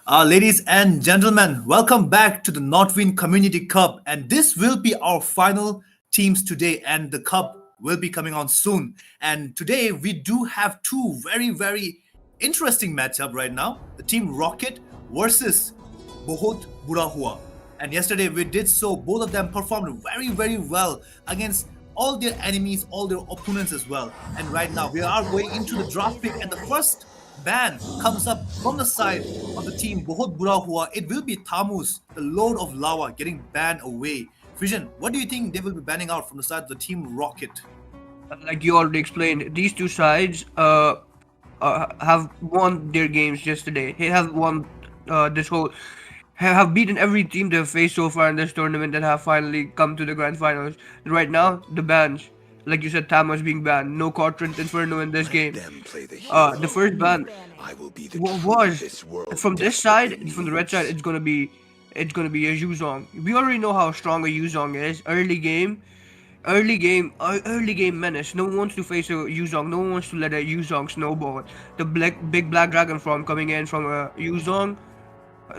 Ladies and gentlemen, welcome back to the Nodwin Community Cup. And this will be our final teams today, and the cup will be coming on soon. And today we do have two very interesting matchup right now. The team Rocket versus Bohut Bura. And yesterday we did so. Both of them performed very well against all their enemies, all their opponents as well. And right now we are going into the draft pick, and the first ban comes up from the side of the team Bohut Bura. It will be Tamus, the Lord of Lava, getting banned away. Vision, what do you think they will be banning out from the side of the team Rocket? Like you already explained, these two sides have won their games yesterday. They have won this whole have beaten every team they've faced so far in this tournament and have finally come to the grand finals. Right now, the bans, like you said, Thanos being banned, no Quadrant Inferno in this game. The first ban was from this side, from the red side. It's gonna be a Yuzong. We already know how strong a Yuzong is. Early game menace. No one wants to face a Yuzong. No one wants to let a Yuzong snowball. The big black dragon form coming in from a Yuzong,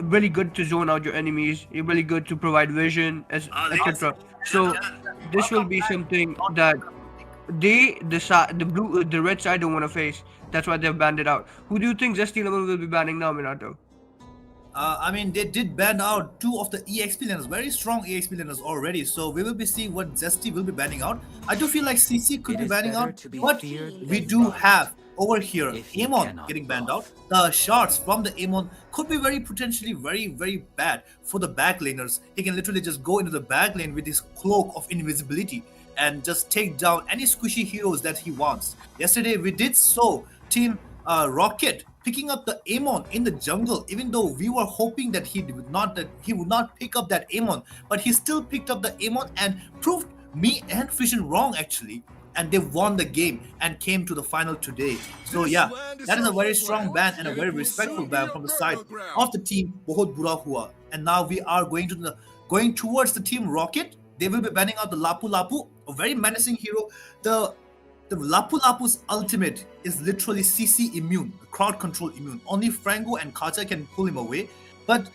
really good to zone out your enemies. You're really good to provide vision, etc. So this will be something that the red side don't want to face. That's why they've banned it out. Who do you think Zesty Level will be banning now, Minato? They did ban out two of the EXP laners, very strong EXP laners already. So we will be seeing what Zesty will be banning out. I do feel like CC could be banning out, but we do have over here Amon getting banned out. The shots from the Amon could be very potentially very bad for the back laners. He can literally just go into the back lane with his cloak of invisibility and just take down any squishy heroes that he wants. Yesterday we did so. Team Rocket picking up the Amon in the jungle, even though we were hoping that he would not pick up that Amon, but he still picked up the Amon and proved me and Fission wrong actually, and they won the game and came to the final today. So yeah, that is a very strong ban and a very respectful ban from the side of the team Bohut Bura. And now we are going towards the team Rocket. They will be banning out the Lapu Lapu, a very menacing hero. The Lapu Lapu's ultimate is literally CC immune, crowd control immune. Only Frango and Kaja can pull him away. But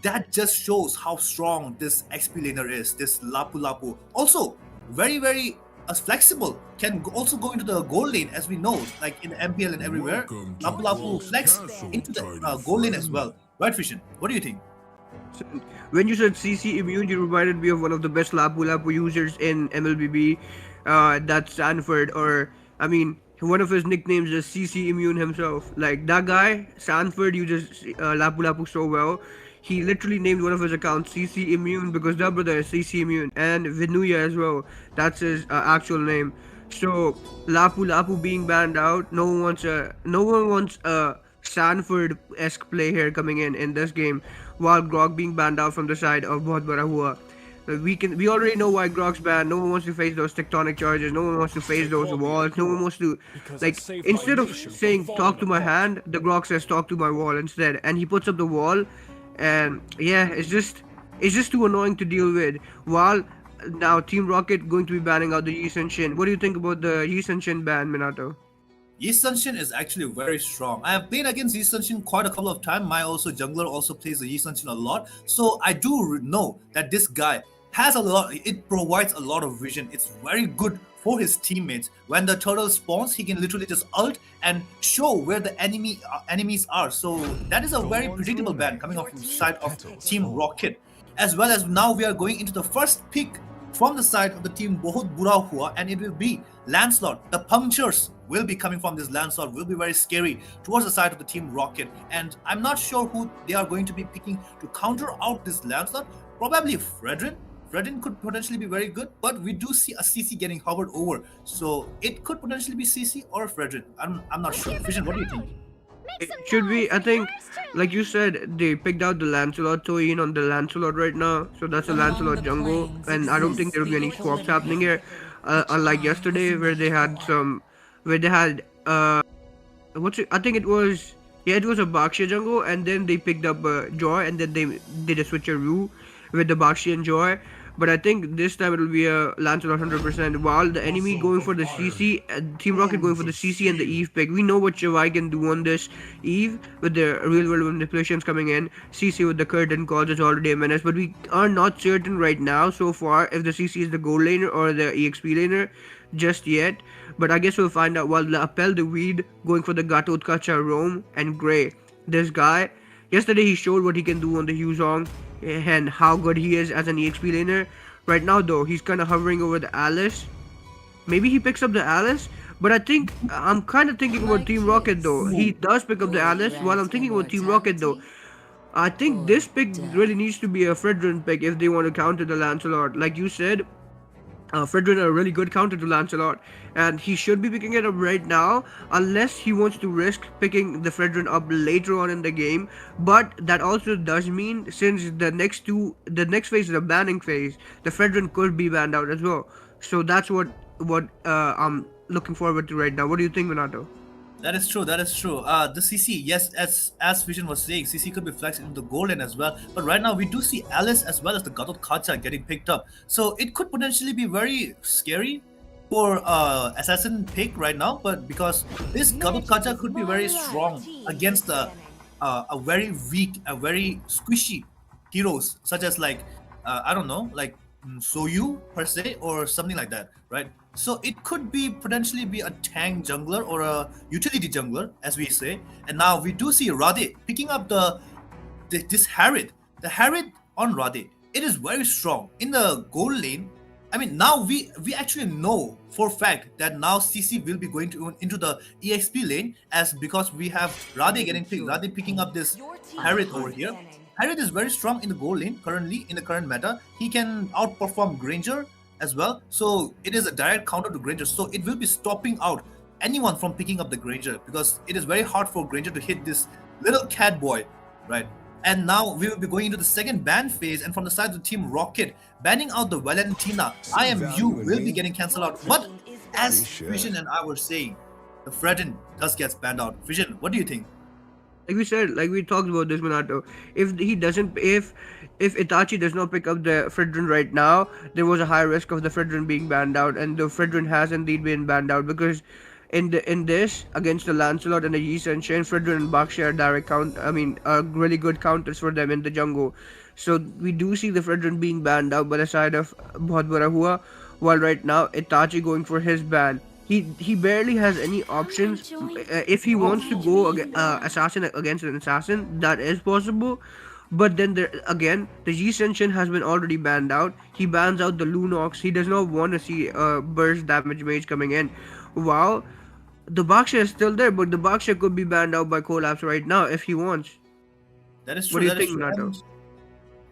that just shows how strong this XP laner is, this Lapu Lapu. Also, very flexible. Can also go into the gold lane, as we know, like in the MPL and everywhere. Lapu Lapu flex into the gold lane as well. Right, Fishin? What do you think? When you said CC immune, you reminded me of one of the best Lapu Lapu users in MLBB. That's Sanford, or I mean, one of his nicknames is CC Immune himself. Like that guy, Sanford, uses Lapu Lapu so well. He literally named one of his accounts CC Immune because that brother is CC Immune, and Vinuya as well. That's his actual name. So Lapu Lapu being banned out, no one wants a Sanford-esque play here coming in this game, while Grog being banned out from the side of Bahut Bada Hua. We already know why Grog's banned. No one wants to face those tectonic charges. No one wants to face those walls. No one wants to, like, instead of saying talk to my hand, the Grog says talk to my wall instead, and he puts up the wall, and yeah, it's just too annoying to deal with. While now Team Rocket going to be banning out the Yi Sun Shin. What do you think about the Yi Sun Shin ban, Minato? Yi Sun is actually very strong. I have played against Yi Sun quite a couple of times. My also jungler also plays the Yi Sun a lot. So I do know that this guy has a lot, it provides a lot of vision. It's very good for his teammates. When the turtle spawns, he can literally just ult and show where the enemies are. So that is a very predictable ban coming off from the side of Team Rocket. As well as now we are going into the first pick from the side of the team Bohut Bura, and it will be Lancelot. The punctures will be coming from this Lancelot, will be very scary towards the side of the team Rocket. And I'm not sure who they are going to be picking to counter out this Lancelot. Probably Fredrin. Fredrin could potentially be very good, but we do see a CC getting hovered over. So it could potentially be CC or Fredrin. I'm not sure. Vision, what do you think? It should be, I think, like you said, they picked out the Lancelot, so in on the Lancelot right now. So that's a Lancelot jungle, and I don't think there will be any swaps happening here. Unlike yesterday, where they had, I think it was, yeah, it was a Bakshi jungle, and then they picked up Joy, and then they did a switcheroo with the Bakshi and Joy. But I think this time it'll be a Lancelot 100%. While the enemy going for the CC, Team Rocket going for the CC and the Eve pick. We know what Javai can do on this Eve with the real world manipulations coming in. CC with the curtain calls is already a menace, but we are not certain right now so far if the CC is the gold laner or the EXP laner just yet. But I guess we'll find out while the Appel the Weed going for the Gatot Kacha Rome and Grey. This guy, yesterday he showed what he can do on the Huzong and how good he is as an EXP laner. Right now though, he's kind of hovering over the Alice. Maybe he picks up the Alice, but I think I'm kind of thinking about Team Rocket though. He does pick up the Alice. While I'm thinking about Team Rocket though, I think this pick really needs to be a Fredrin pick if they want to counter the Lancelot. Like you said, Fredrin a really good counter to Lancelot, and he should be picking it up right now unless he wants to risk picking the Fredrin up later on in the game. But that also does mean since the next phase is the banning phase, the Fredrin could be banned out as well. So that's what I'm looking forward to right now. What do you think, Minato? That is true. That is true. The CC, yes, as Vision was saying, CC could be flexed into the goal lane as well. But right now, we do see Alice as well as the Gatot Kacha getting picked up. So it could potentially be very scary for Assassin pick right now. But because this Gatot Kacha could be very strong against a very weak, a very squishy heroes such as like I don't know, like Soyu per se or something like that, right? So it could be potentially be a tank jungler or a utility jungler, as we say. And now we do see Radhe picking up this Harriet. The Harriet on Radhe, it is very strong in the gold lane. I mean, now we actually know for a fact that now CC will be going to into the EXP lane as because we have Radhe getting picked. Radhe picking up this Harriet over here. Harriet is very strong in the gold lane currently in the current meta. He can outperform Granger as well. So it is a direct counter to Granger. So it will be stopping out anyone from picking up the Granger because it is very hard for Granger to hit this little cat boy, right? And now we will be going into the second ban phase, and from the side of the Team Rocket, banning out the Valentina. IMU will be getting cancelled out. But as Vision and I were saying, the Fredin does get banned out. Vision, what do you think? Like we said, like we talked about this, Minato. If he doesn't, if Itachi does not pick up the Fredrin right now, there was a high risk of the Fredrin being banned out, and the Fredrin has indeed been banned out because in this against the Lancelot and the Yi Senshin, Fredrin and Bakshi are direct are really good counters for them in the jungle. So we do see the Fredrin being banned out by the side of Bohut Huwa, while right now Itachi going for his ban. He barely has any options. If he wants to go assassin against an assassin, that is possible. But then there again, the Yi Senshin has been already banned out. He bans out the Lunox. He does not want to see burst damage mage coming in. Wow, the Baksha is still there, but the Baksha could be banned out by Collapse right now if he wants. That is What true. do you think, Nato?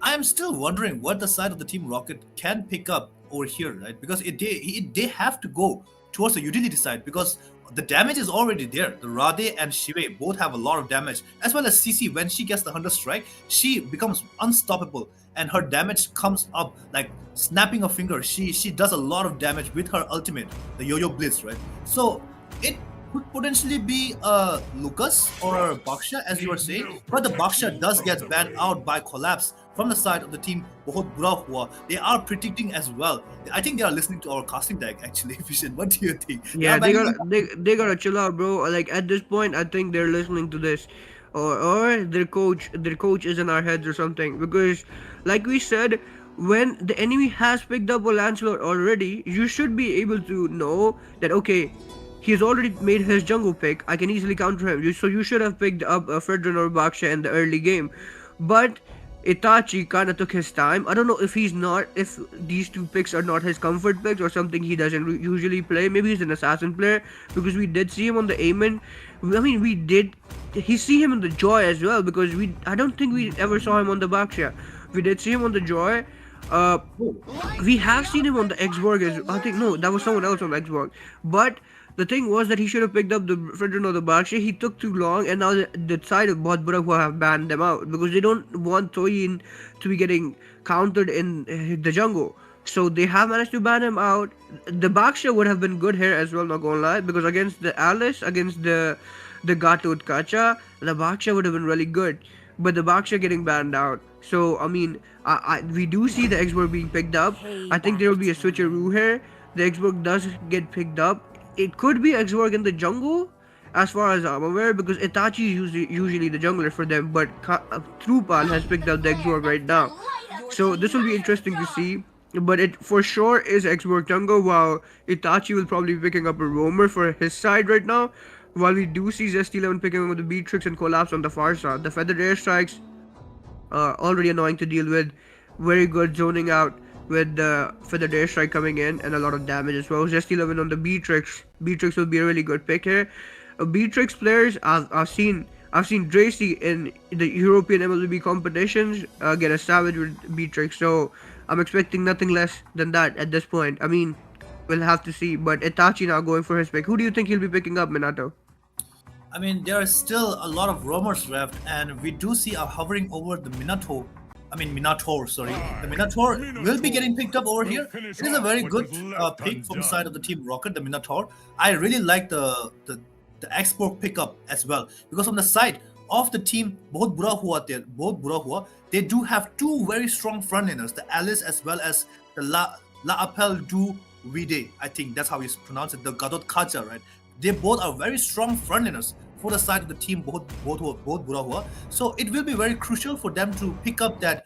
I am still wondering what the side of the Team Rocket can pick up over here, right? Because they have to go towards the utility side because the damage is already there. The Radhe and Shive both have a lot of damage, as well as CC. When she gets the Hunter Strike, she becomes unstoppable, and her damage comes up like snapping a finger. She does a lot of damage with her ultimate, the Yo-Yo Blitz, right? So it could potentially be Lucas or Baksha, as you were saying, but the Baksha does get banned out by Collapse from the side of the team Bohut Bura Huwa. They are predicting as well. I think they are listening to our casting deck actually. Vision, what do you think? Yeah, they gotta chill out, bro. Like at this point, I think they're listening to this, or their coach is in our heads or something. Because, like we said, when the enemy has picked up a Lancelot already, you should be able to know that okay, he's already made his jungle pick. I can easily counter him. So you should have picked up a Fredrin or Baksha in the early game, but Itachi kind of took his time. I don't know if if these two picks are not his comfort picks or something he doesn't usually play. Maybe he's an assassin player because we did see him on the Amen. I mean, he see him in the Joy as well because I don't think we ever saw him on the Baksha. We did see him on the Joy. We have seen him on the Xborg I think no, that was someone else on the Xborg. But the thing was that he should have picked up the Fredrin or the Baksha. He took too long, and now the side of Bohut Bura who have banned them out because they don't want Toyin to be getting countered in the jungle. So they have managed to ban him out. The Baksha would have been good here as well, not gonna lie, because against the Alice, against the Gatot Kacha, the Baksha would have been really good. but the Baksha getting banned out. So I mean, we do see the Xborg being picked up. I think there will be a switcheroo here. The Xborg does get picked up. It could be Xborg in the jungle, as far as I'm aware, because Itachi is usually the jungler for them. But Trupal has picked up the Xborg right now, so this will be interesting to see. But it for sure is Xborg jungle, while Itachi will probably be picking up a roamer for his side right now. While we do see Zesty11 picking up the Beatrix and Collapse on the far side, the feathered airstrikes already annoying to deal with. Very good zoning out with the feathered airstrike coming in and a lot of damage as well. Zesty11 on the Beatrix. Beatrix will be a really good pick here. Beatrix players, I've seen Dracy in the European MLB competitions get a savage with Beatrix, so I'm expecting nothing less than that at this point. I mean, we'll have to see. But Itachi now going for his pick. Who do you think he'll be picking up, Minato? I mean, there are still a lot of rumors left, and we do see a hovering over the Minotaur. I mean, Minotaur, sorry. The Minotaur will be getting picked up over here. It is a very good pick from the side of the Team Rocket, the Minotaur. I really like the export pickup as well, because on the side of the team, both Bura Huwa, they do have two very strong frontliners, the Alice as well as the La Appel du Vide. I think that's how you pronounce it, the Gadot Kaja, right? They both are very strong frontliners for the side of the team, both Bura Huwa. So it will be very crucial for them to pick up that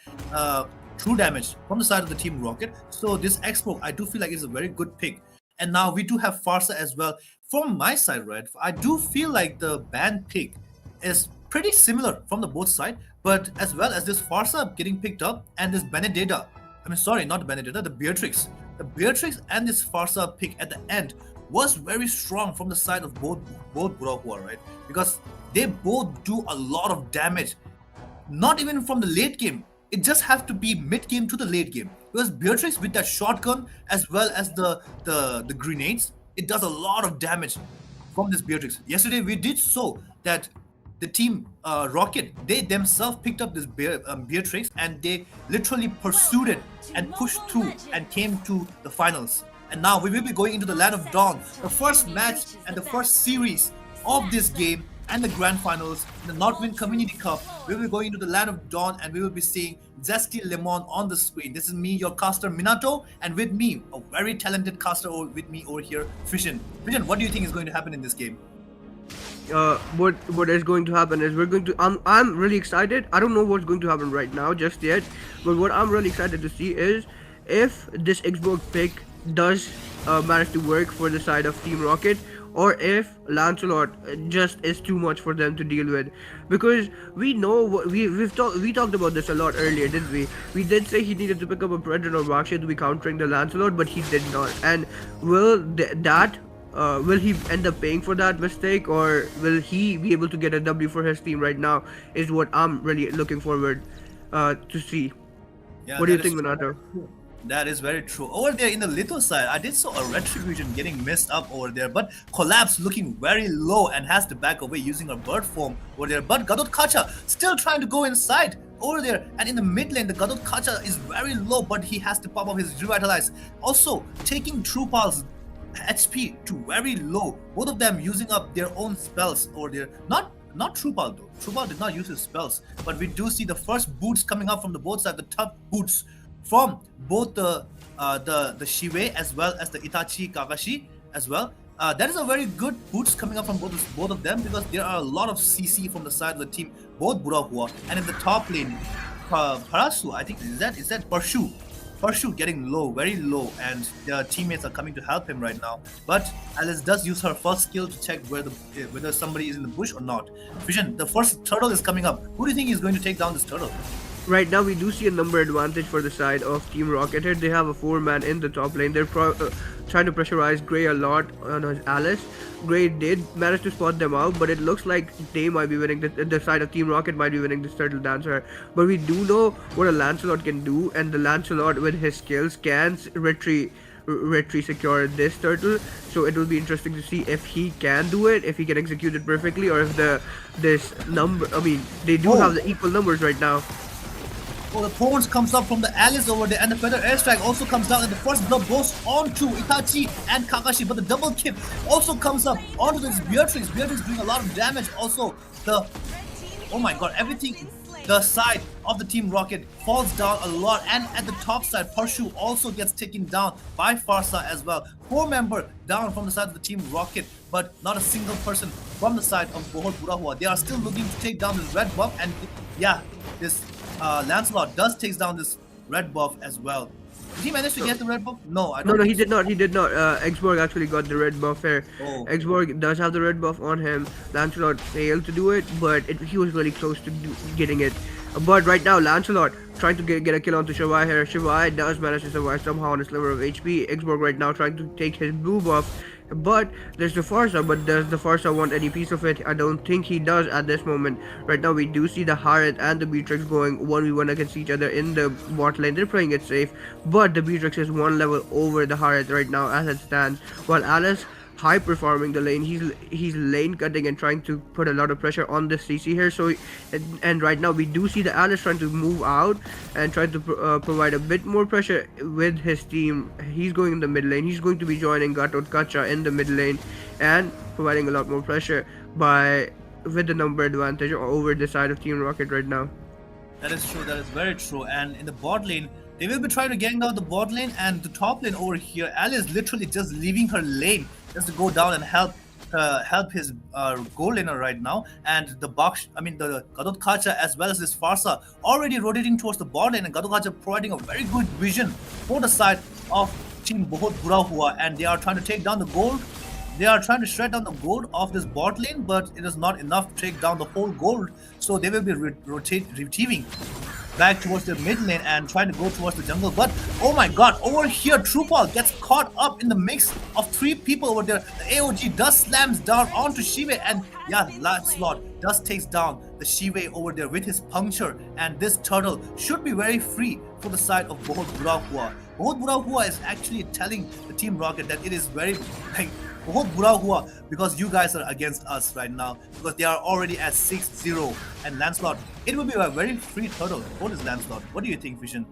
true damage from the side of the Team Rocket. So this Expo, I do feel like is a very good pick. And now we do have Farsa as well. From my side, right, I do feel like the band pick is pretty similar from the both side, but as well as this Farsa getting picked up and this Benedetta. I mean, sorry, not Benedetta, the Beatrix. The Beatrix and this Farsa pick at the end was very strong from the side of both Burahua, right? Because they both do a lot of damage. Not even from the late game. It just has to be mid game to the late game. Because Beatrix with that shotgun as well as the grenades, it does a lot of damage from this Beatrix. Yesterday we did so that the team Rocket, they themselves picked up this Beatrix and they literally pursued it and pushed through and came to the finals. And now we will be going into the Land of Dawn, the first match and the first series of this game and the Grand Finals, the Nodwin Community Cup. We will be going into the Land of Dawn and we will be seeing Zesty Lemon on the screen. This is me, your caster Minato, and with me, a very talented caster with me over here, Fishin. Fishin, what do you think is going to happen in this game? What is going to happen is we're going to I'm really excited. I don't know what's going to happen right now just yet, but what I'm really excited to see is if this Xbox pick does manage to work for the side of Team Rocket, or if Lancelot just is too much for them to deal with. Because we know we talked about this a lot earlier, didn't we? We did say he needed to pick up a Predator or Baksha to be countering the Lancelot, but he did not. And will he end up paying for that mistake, or will he be able to get a W for his team right now is what I'm really looking forward to see. Yeah, what do you think, Minato? That is very true. Over there in the little side, I did saw a Retribution getting messed up over there, but Collapse looking very low and has to back away using a bird form over there. But Gadot Kacha still trying to go inside over there, and in the mid lane, the Gadot Kacha is very low, but he has to pop up his Revitalize. Also, taking Trupal's HP to very low. Both of them using up their own spells over there. Not Trupal though. Trupal did not use his spells, but we do see the first boots coming up from the both sides, the top boots from both the Shive as well as the Itachi Kakashi as well. That is a very good boots coming up from both of them, because there are a lot of CC from the side of the team, both Burahua, and in the top lane, Parasu, I think is that Parshu getting low, very low, and their teammates are coming to help him right now. But Alice does use her first skill to check whether somebody is in the bush or not. Vision, the first turtle is coming up. Who do you think is going to take down this turtle? Right now we do see a number advantage for the side of Team Rocket here. They have a 4-man in the top lane. They're trying to pressurize Grey a lot on his Alice. Grey did manage to spot them out, but it looks like they might be winning, the side of Team Rocket might be winning this Turtle Dancer. But we do know what a Lancelot can do, and the Lancelot with his skills can retry secure this turtle. So it will be interesting to see if he can do it, if he can execute it perfectly, or if they do have the equal numbers right now. Oh, the thorns comes up from the Alice over there, and the feather airstrike also comes down, and the first blood goes onto Itachi and Kakashi, but the double kick also comes up onto this Beatrix. Beatrix doing a lot of damage. Also, the Oh my god, everything, the side of the Team Rocket falls down a lot, and at the top side, Parshu also gets taken down by Farsa as well. 4 member down from the side of the Team Rocket, but not a single person from the side of Bohut Bura. They are still looking to take down this red buff, and yeah, this Lancelot does takes down this red buff as well. Did he manage to get the red buff? No, I No, don't no, think he did so. not. He did not. Xborg actually got the red buff here. Oh. Xborg does have the red buff on him. Lancelot failed to do it, but he was really close to getting it. But right now, Lancelot trying to get a kill onto Shivai here. Shivai does manage to survive somehow on a sliver of HP. Xborg right now trying to take his blue buff. But there's the Farsa, but does the Farsa want any piece of it? I don't think he does at this moment. Right now we do see the Harith and the Beatrix going 1v1 against each other in the bot lane. They're playing it safe, but the Beatrix is one level over the Harith right now as it stands, while Alice hyper farming the lane. He's lane cutting and trying to put a lot of pressure on the CC here. So and right now we do see the Alice trying to move out and trying to provide a bit more pressure with his team. He's going in the mid lane. He's going to be joining Gatot Kacha in the mid lane and providing a lot more pressure by with the number advantage over the side of Team Rocket right now. That is true. That is very true. And in the bot lane, they will be trying to gang down the bot lane, and the top lane over here, Alice literally just leaving her lane just to go down and help his gold laner right now. And the the Gadot Kacha as well as this Farsa already rotating towards the bot lane, and Gadot Kacha providing a very good vision for the side of Team Bohut Bura, and they are trying to take down the gold. They are trying to shred down the gold of this bot lane, but it is not enough to take down the whole gold. So they will be retrieving back towards the mid lane and trying to go towards the jungle. But oh my god, over here Trupal gets caught up in the mix of 3 people over there. The AOG does slams down onto Shive, and yeah, Lancelot does takes down the Shive over there with his puncture, and this turtle should be very free for the side of Bohut Bura. Bohut Bura is actually telling the Team Rocket that it is very like Bohut Bura, because you guys are against us right now, because they are already at 6-0, and Lancelot, it will be a very free turtle for this Lancelot. What do you think, Vision?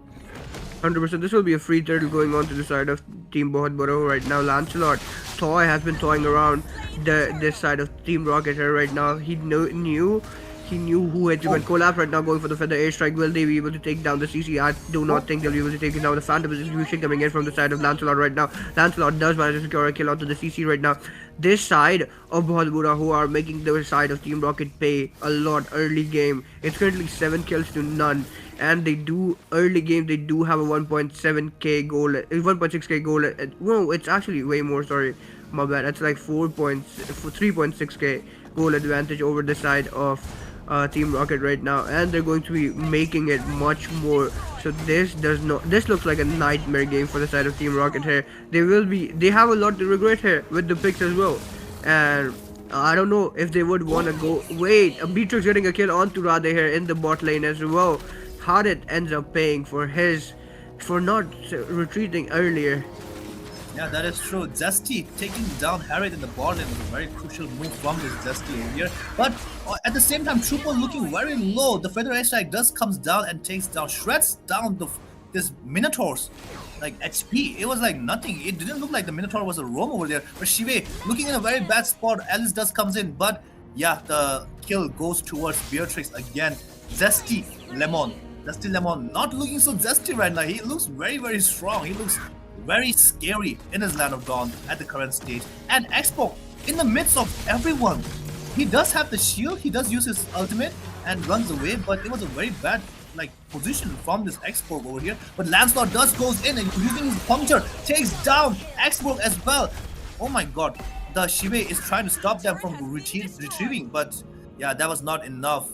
100%. This will be a free turtle going on to the side of Team Bohut Bura right now. Lancelot, Toy has been toying around this side of Team Rocket here right now. He knew who had to collapse right now, going for the feather airstrike. Will they be able to take down the CC? I do not think they'll be able to take down the Phantom execution coming in from the side of Lancelot right now. Lancelot does manage to secure a kill onto the CC right now. This side of Bura, who are making the side of Team Rocket pay a lot early game. It's currently 7 kills to none. And they do early game. They do have a 1.7k goal, 1.6k goal. No, it's actually way more. Sorry, my bad. It's like 3.6k goal advantage over the side of Team Rocket right now, and they're going to be making it much more. So this looks like a nightmare game for the side of Team Rocket here. They have a lot to regret here with the picks as well, and I don't know if they would want to go. Wait, a Beatrix getting a kill onto Radhe here in the bot lane as well. Harith ends up paying for not retreating earlier. Yeah, that is true. Zesty taking down Harith in the bot lane was a very crucial move from this Zesty over here. But at the same time, Trooper looking very low. The feather airstrike does comes down and shreds down this Minotaur's like HP. It was like nothing. It didn't look like the Minotaur was a roam over there. But Shive looking in a very bad spot. Alice does comes in, but yeah, the kill goes towards Beatrix again. Zesty Lemon not looking so zesty right now. He looks very, very strong. He looks very scary in his Land of Dawn at the current stage. And Expo, in the midst of everyone, he does have the shield, he does use his ultimate and runs away, but it was a very bad position from this Expo over here. But Lancelot does goes in and using his puncture, takes down Expo as well. Oh my god, the Shive is trying to stop them from retrieving, but yeah, that was not enough.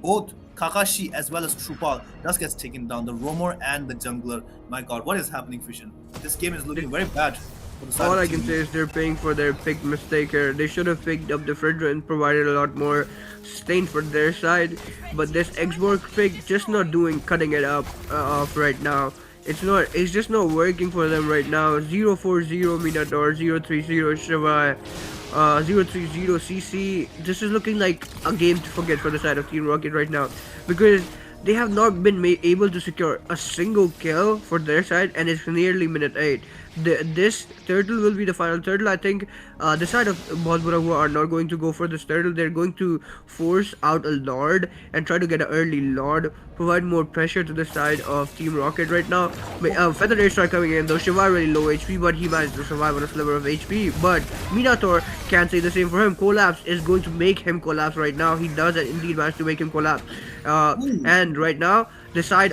Both Kakashi as well as Trupal does gets taken down, the roamer and the jungler. My god, what is happening, Fission? This game is looking very bad for the side All of I can team. say is they're paying for their pick mistake here. They should have picked up the Fredra and provided a lot more sustain for their side. But this Xborg pick just not cutting it up off right now. It's just not working for them right now. 040 Minotaur, 030 Shiva, 030 CC. This is looking like a game to forget for the side of Team Rocket right now, because they have not been able to secure a single kill for their side, and it's nearly minute 8. this turtle will be the final turtle. I think the side of Bhadbura who are not going to go for this turtle. They're going to force out a Lord and try to get an early Lord, provide more pressure to the side of Team Rocket right now. Feather Airstrike coming in, though Shiva really low HP, but he managed to survive on a sliver of HP. But Minator can't say the same for him. Collapse is going to make him collapse right now. He does indeed manage to make him collapse. Ooh, And right now, the side.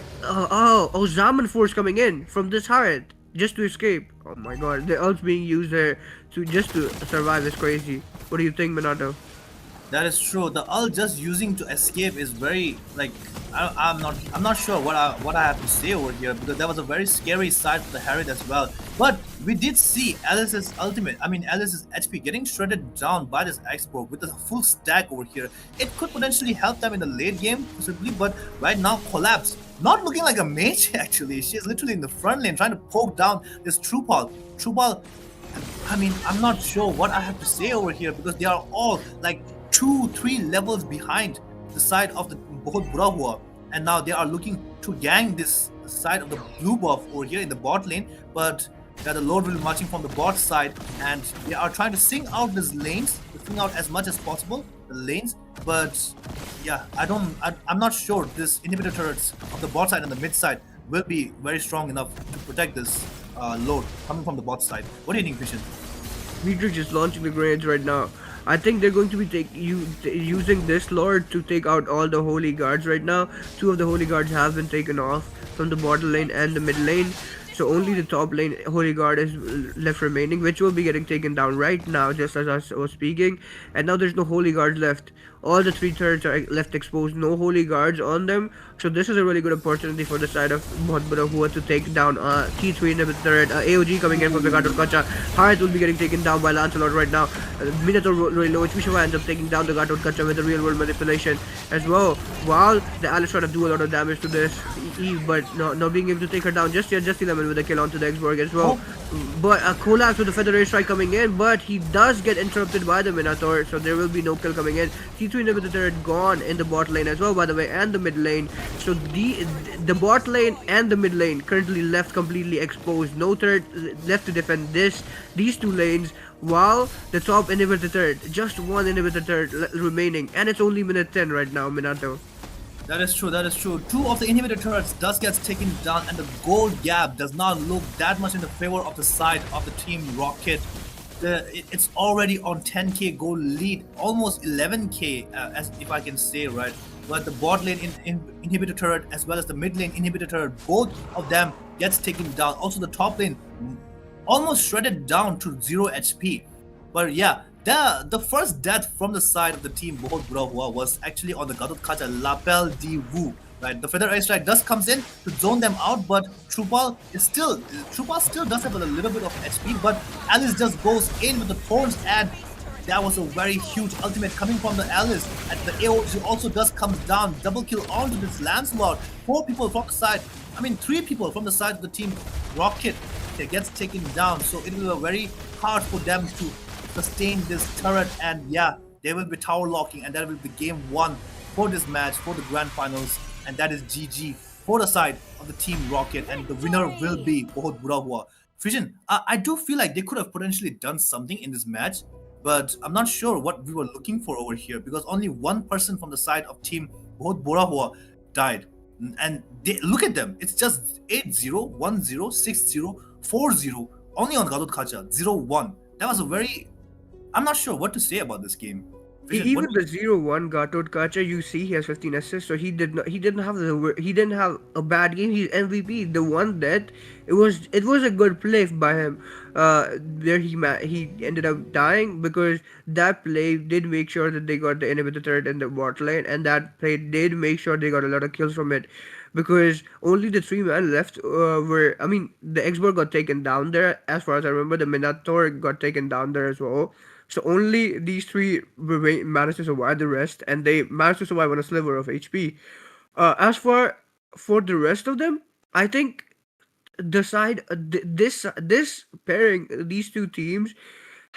Zaman Force coming in from this turret just to escape. Oh my god, the ults being used there to just to survive is crazy. What do you think, Minato? that is true. The ult just using to escape is very like I'm not sure what I have to say over here because that was a very scary side for the Harriet as well. But we did see Alice's ultimate. I mean Alice's HP getting shredded down by this export with a full stack over here. It could potentially help them in the late game possibly, but right now collapse. Not looking like a mage actually. She's literally in the front lane trying to poke down this Trupal. Trupal, I mean, I'm not sure what I have to say over here because they are all like 2, 3 levels behind the side of the Bohut Bura, and now they are looking to gang this side of the blue buff over here in the bot lane. But yeah, the Lord will be marching from the bot side, and they are trying to sing out these lanes, to sing out as much as possible the lanes. But yeah, I'm not sure this inhibitor turrets of the bot side and the mid side will be very strong enough to protect this load coming from the bot side. What do you think, Vision? Metric is launching the grenades right now. I think they're going to be using this Lord to take out all the Holy Guards right now. Two of the Holy Guards have been taken off from the bottom lane and the mid lane. So only the top lane Holy Guard is left remaining, which will be getting taken down right now, just as I was speaking. And now there's no Holy Guards left. All the three turrets are left exposed, no Holy Guards on them. So this is a really good opportunity for the side of Bhadbura Huwa to take down T3 inhibitor turret. AOG coming in from the Gator Kacha. Heart will be getting taken down by Lancelot right now. Minotaur really low, which Shiva ends up taking down the Gator Kacha with the real world manipulation as well. While the Alice trying to do a lot of damage to this Eve, but not being able to take her down just yet. Just 11 with a kill onto the Xborg as well. But a collapse with the Feather Ray Strike coming in, but he does get interrupted by the Minotaur, so there will be no kill coming in. T3 inhibitor turret gone in the bot lane as well, by the way, and the mid lane. So the bot lane and the mid lane currently left completely exposed. No turret left to defend these two lanes. While the top inhibitor turret, just one inhibitor turret remaining, and it's only minute 10 right now, Minato. That is true, that is true. Two of the inhibitor turrets does get taken down and the gold gap does not look that much in the favor of the side of the Team Rocket. It's already on 10k gold lead, almost 11k as if I can say, right? But the bot lane inhibitor turret as well as the mid lane inhibitor turret, both of them gets taken down. Also the top lane almost shredded down to 0 HP. But yeah, the first death from the side of the team Bohut Bura was actually on the Gadot Kacha Lapel di Wu. Right, the Feather Airstrike does comes in to zone them out, but Trupal still does have a little bit of HP, but Alice just goes in with the thorns, and that was a very huge ultimate coming from the Alice. And the AOG also does comes down, double kill onto this Lancelot. 4 people from the side, I mean 3 people from the side of the team Rocket gets taken down, so it will be very hard for them to sustain this turret, and yeah, they will be tower locking, and that will be game 1 for this match for the grand finals, and that is GG for the side of the team Rocket, and the winner will be Bohut Bura. Vision, I do feel like they could have potentially done something in this match, but I'm not sure what we were looking for over here because only one person from the side of team Bohut Bura died. And look at them, it's just 8-0, 1-0, 6-0, 4-0, only on Gadot Kacha, 0-1. That was a very, I'm not sure what to say about this game. Vision, what Even do the 0-1 Gatot Kacha, you see he has 15 assists, so he didn't have a bad game. He's MVP. The one that it was a good play by him. There he ended up dying because that play did make sure that they got the inhibitor turret in the bot lane, and that play did make sure they got a lot of kills from it. Because only the 3 men left were, I mean, the Xborg got taken down there. As far as I remember, the Minotaur got taken down there as well. So only these three managed to survive the rest, and they managed to survive on a sliver of HP. As for the rest of them, I think this pairing, these two teams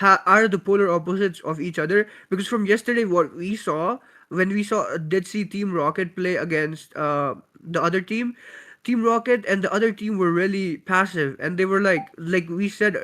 are the polar opposites of each other. Because from yesterday, what we saw when we did see Team Rocket play against the other team, Team Rocket and the other team were really passive, and they were like we said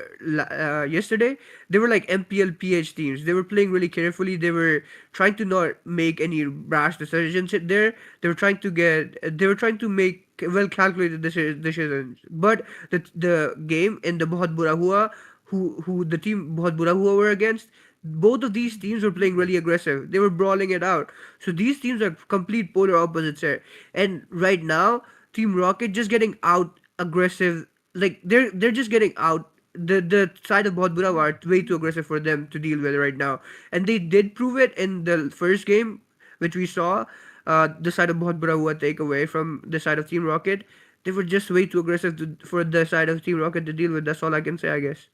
yesterday, they were like MPL PH teams. They were playing really carefully. They were trying to not make any rash decisions there. They were trying to make well calculated decisions. But the game in the Bohut Bura Huwa, who the team Bohut Bura Huwa were against, both of these teams were playing really aggressive. They were brawling it out. So these teams are complete polar opposites here. And right now, Team Rocket just getting out aggressive. Like they're just getting out. The side of Bahut Bura are way too aggressive for them to deal with right now. And they did prove it in the first game, which we saw. The side of Bahut Bura Hua take away from the side of Team Rocket. They were just way too aggressive for the side of Team Rocket to deal with. That's all I can say, I guess.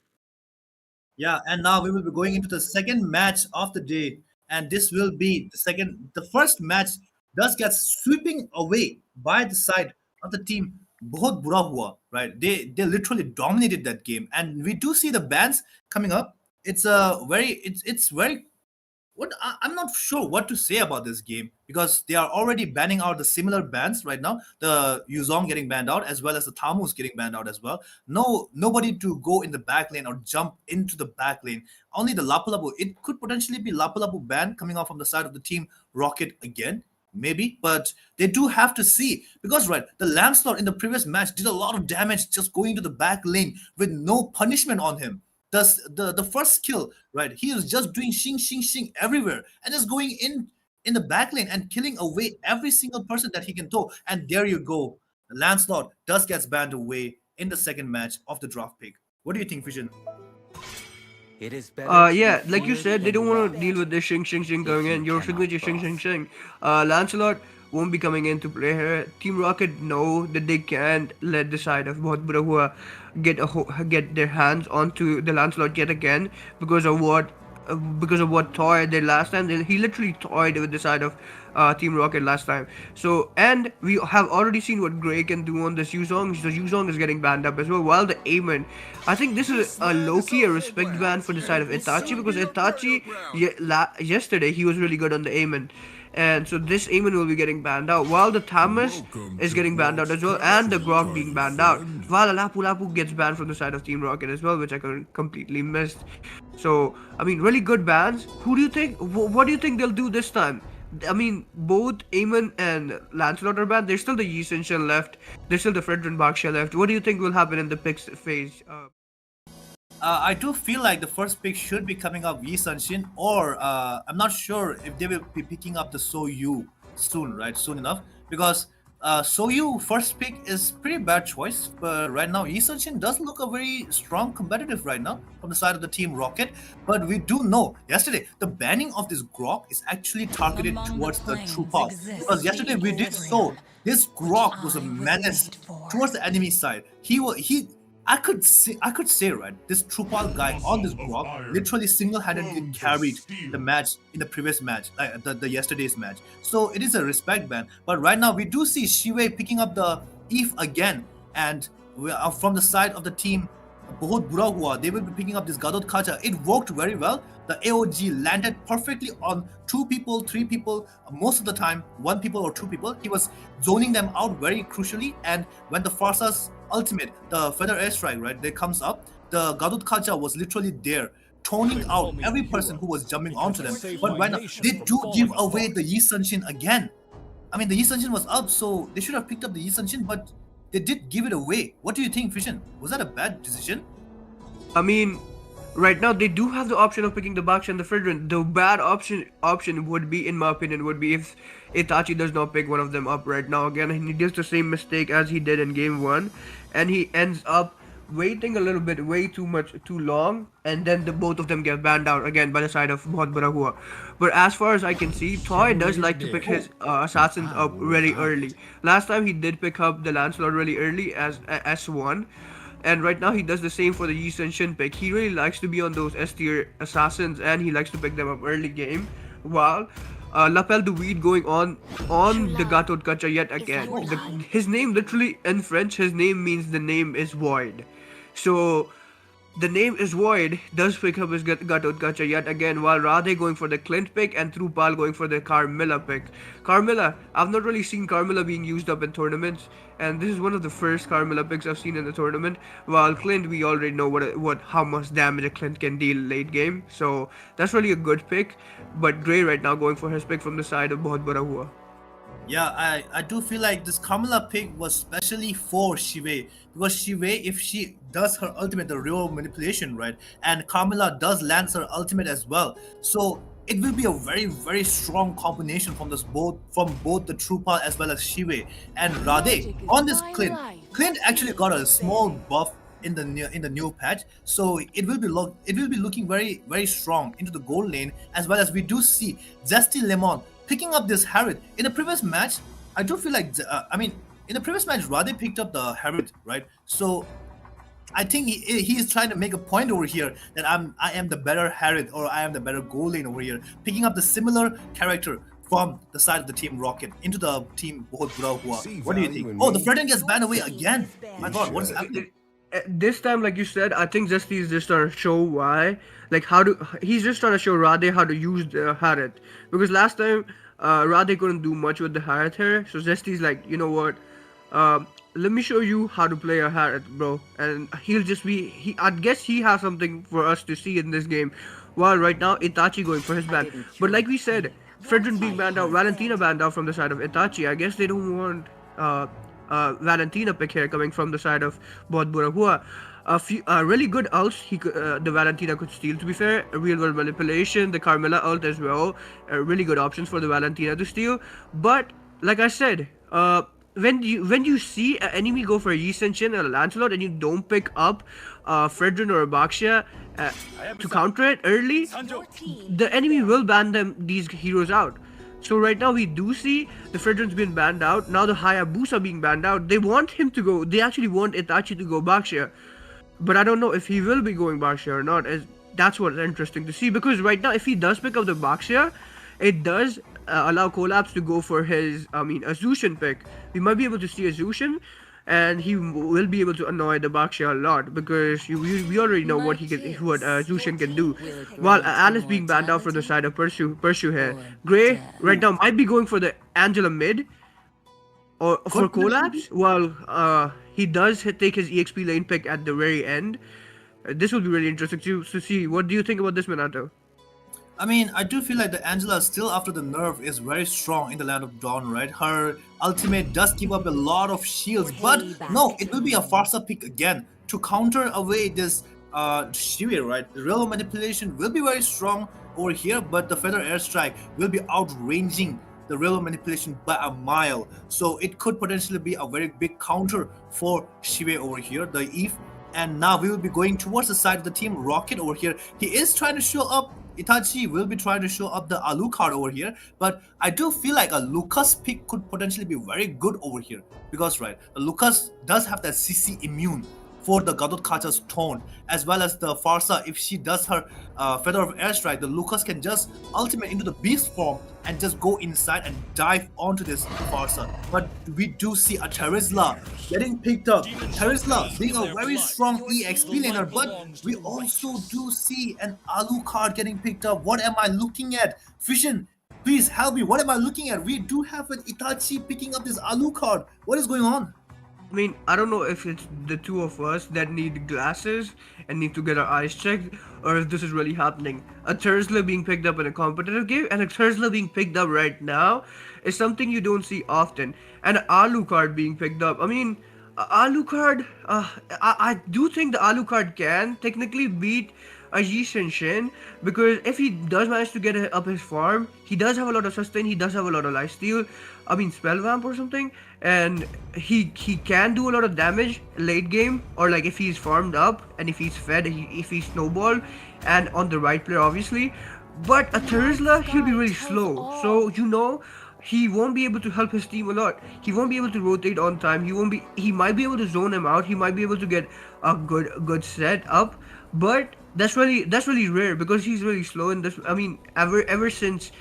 Yeah, and now we will be going into the second match of the day, and this will be the second. The first match does get sweeping away by the side of the team Bohut Bura Hua, right? They literally dominated that game, and we do see the bans coming up. It's a very it's very I'm not sure what to say about this game because they are already banning out the similar bans right now. The Yuzong getting banned out as well as the Tamus getting banned out as well. Nobody to go in the back lane or jump into the back lane. Only the Lapu Lapu. It could potentially be Lapu Lapu ban coming out from the side of the team Rocket again. Maybe, but they do have to see because right, the Lancelot in the previous match did a lot of damage just going to the back lane with no punishment on him. The first kill, right? He was just doing shing shing shing everywhere and just going in the back lane and killing away every single person that he can throw. And there you go. Lancelot does gets banned away in the second match of the draft pick. What do you think, Vision? Yeah, like you said, they don't want to deal with this shing shing shing going in. Your signature shing shing shing. Lancelot won't be coming in to play here. Team Rocket know that they can't let the side of Bahut Bura Hua get their hands onto the Lancelot yet again because of what Toy did last time. He literally toyed with the side of Team Rocket last time. So, and we have already seen what Gray can do on this Yuzong. So Yuzong is getting banned up as well. While the Aemon, I think this is a low-key a respect ban for the side of Itachi because Itachi, yesterday, he was really good on the Aemon. And so this Aemon will be getting banned out, while the Thamus is getting banned out as well, and the Grog being banned out, while Lapu Lapu gets banned from the side of Team Rocket as well, which I completely missed. So, I mean, really good bans. Who do you think, what do you think they'll do this time? I mean, both Aemon and Lancelot are banned. There's still the Yi Shen left. There's still the Fredrin Baksha left. What do you think will happen in the picks phase? I do feel like the first pick should be coming up Yi Sunshin, or I'm not sure if they will be picking up the Soyu soon, right? Soon enough, because Soyu first pick is pretty bad choice, but right now Yi Sunshin does look a very strong competitive right now from the side of the team Rocket. But we do know yesterday the banning of this Grok is actually targeted towards the True Paul, because yesterday we did saw this Grok was a menace towards the enemy side. He I could say right, this Trupal guy on this block literally single-handedly carried the match in the previous match, the yesterday's match. So it is a respect ban. But right now we do see Shiwei picking up the Eve again, and we are from the side of the team Bohut Bura Hua, they will be picking up this Gadot Kacha. It worked very well. The AOG landed perfectly on 2 people, 3 people, most of the time 1 people or 2 people. He was zoning them out very crucially, and when the Farsa's ultimate, the Feather Airstrike, right, there comes up, the Gadot Kacha was literally there, toning out every person who was jumping onto them. But right now, they do give away the Yi Sunshin again. I mean, the Yi Sunshin was up, so they should have picked up the Yi Sunshin, but they did give it away. What do you think, Fishin? Was that a bad decision? I mean, right now they do have the option of picking the Baksh and the Fredrin. The bad option would be, in my opinion, would be if Itachi does not pick one of them up right now again, and he does the same mistake as he did in game 1, and he ends up waiting a little bit way too long, and then both of them get banned out again by the side of Bahut Bura Hua. But as far as I can see, Toy does like to pick his assassins up really early. Last time he did pick up the Lancelot really early as S1, and right now he does the same for the Yi Shen pick. He really likes to be on those S tier assassins, and he likes to pick them up early game, while Lapel the Weed going on the Gatot Kacha yet again. His name literally in French, his name means the name is void. So the name is Void does pick up his Gatot Gacha yet again, while Radhe going for the Clint pick and Thrupal going for the Carmilla pick. Carmilla, I've not really seen Carmilla being used up in tournaments, and this is one of the first Carmilla picks I've seen in the tournament. While Clint, we already know what how much damage a Clint can deal late game, so that's really a good pick. But Gray right now going for his pick from the side of Bohut Bura Hua. Yeah, I do feel like this Kamala pick was specially for Shive because Shive, if she does her ultimate, the real manipulation, right, and Kamala does land her ultimate as well, so it will be a very strong combination from both the Troopa as well as Shive and Radhe on this Clint. Clint actually got a small buff in the new patch, so it will be looking very strong into the gold lane as well as we do see Zesty Lemon picking up this Harriet. In the previous match, I do feel like, in the previous match, Radhe picked up the Harriet, right? So I think he is trying to make a point over here that I am the better Harriet or I am the better goal lane over here, picking up the similar character from the side of the team Rocket into the team Bohut Bura Hua. What do you think? Oh, the Fredden gets banned away again. My God, what is happening? This time, like you said, I think Zesty is just trying to show why, like he's just trying to show Radhe how to use the Harriet, because last time Radhe couldn't do much with the Harriet here, so Zesty's like, you know what, let me show you how to play a Harriet, bro, and he'll just be, I guess he has something for us to see in this game, while right now Itachi going for his ban, but like we said, Fredrin being banned out, Valentina banned out from the side of Itachi, I guess they don't want Valentina pick here coming from the side of Bohut Bura Hua. A few really good ults the Valentina could steal, to be fair. Real world manipulation, the Carmilla ult as well. Really good options for the Valentina to steal. But like I said, when you see an enemy go for a Yi Senshin or a Lancelot and you don't pick up Fredrin or a Baxia to counter it early, the enemy will ban these heroes out. So right now we do see the Fredrin's been banned out. Now the Hayabusa being banned out. They want him to go. They actually want Itachi to go Baxia. But I don't know if he will be going Baxia or not. That's what's interesting to see. Because right now if he does pick up the Baxia, it does allow Collapse to go for his, a Zushin pick. We might be able to see a Zushin. And he will be able to annoy the Baxia a lot because we already know what Zushin can do. While Alice being banned out from the side of Pursue here. Gray right now might be going for the Angela mid or for Collapse, while he does take his EXP lane pick at the very end. This will be really interesting to see. What do you think about this, Minato? I mean, I do feel like the Angela still after the nerf is very strong in the Land of Dawn, right? Her ultimate does give up a lot of shields, but no, it will be a Farsa pick again to counter away this Shivir, right? The real manipulation will be very strong over here, but the Feather Airstrike will be outranging the real manipulation by a mile. So it could potentially be a very big counter for Shive over here, the Eve. And now we will be going towards the side of the team Rocket over here. He is trying to show up. Itachi will be trying to show up the Alucard over here, but I do feel like a Lucas pick could potentially be very good over here because, right, Lucas does have that CC immune for the Gadot Kacha's taunt as well as the Farsa. If she does her Feather of Airstrike, the Lucas can just ultimate into the beast form and just go inside and dive onto this Farsa. But we do see a Terizla getting picked up. Terizla being a very strong EXP laner, but we also do see an Alucard getting picked up. What am I looking at? Vision, please help me. What am I looking at? We do have an Itachi picking up this Alucard. What is going on? I don't know if it's the two of us that need glasses and need to get our eyes checked, or if this is really happening. A Terzla being picked up in a competitive game and a Terzla being picked up right now is something you don't see often. And Alucard being picked up. Alucard, I do think the Alucard can technically beat a Yi Shin, because if he does manage to get up his farm, he does have a lot of sustain, he does have a lot of lifesteal, spell vamp or something, and he can do a lot of damage late game, or like if he's farmed up and if he's fed, if he's snowballed and on the right player obviously. But a Terizla, he'll be really slow, so he won't be able to help his team a lot. He won't be able to rotate on time. He might be able to zone him out. He might be able to get a good set up, but that's really rare because he's really slow in this. Ever since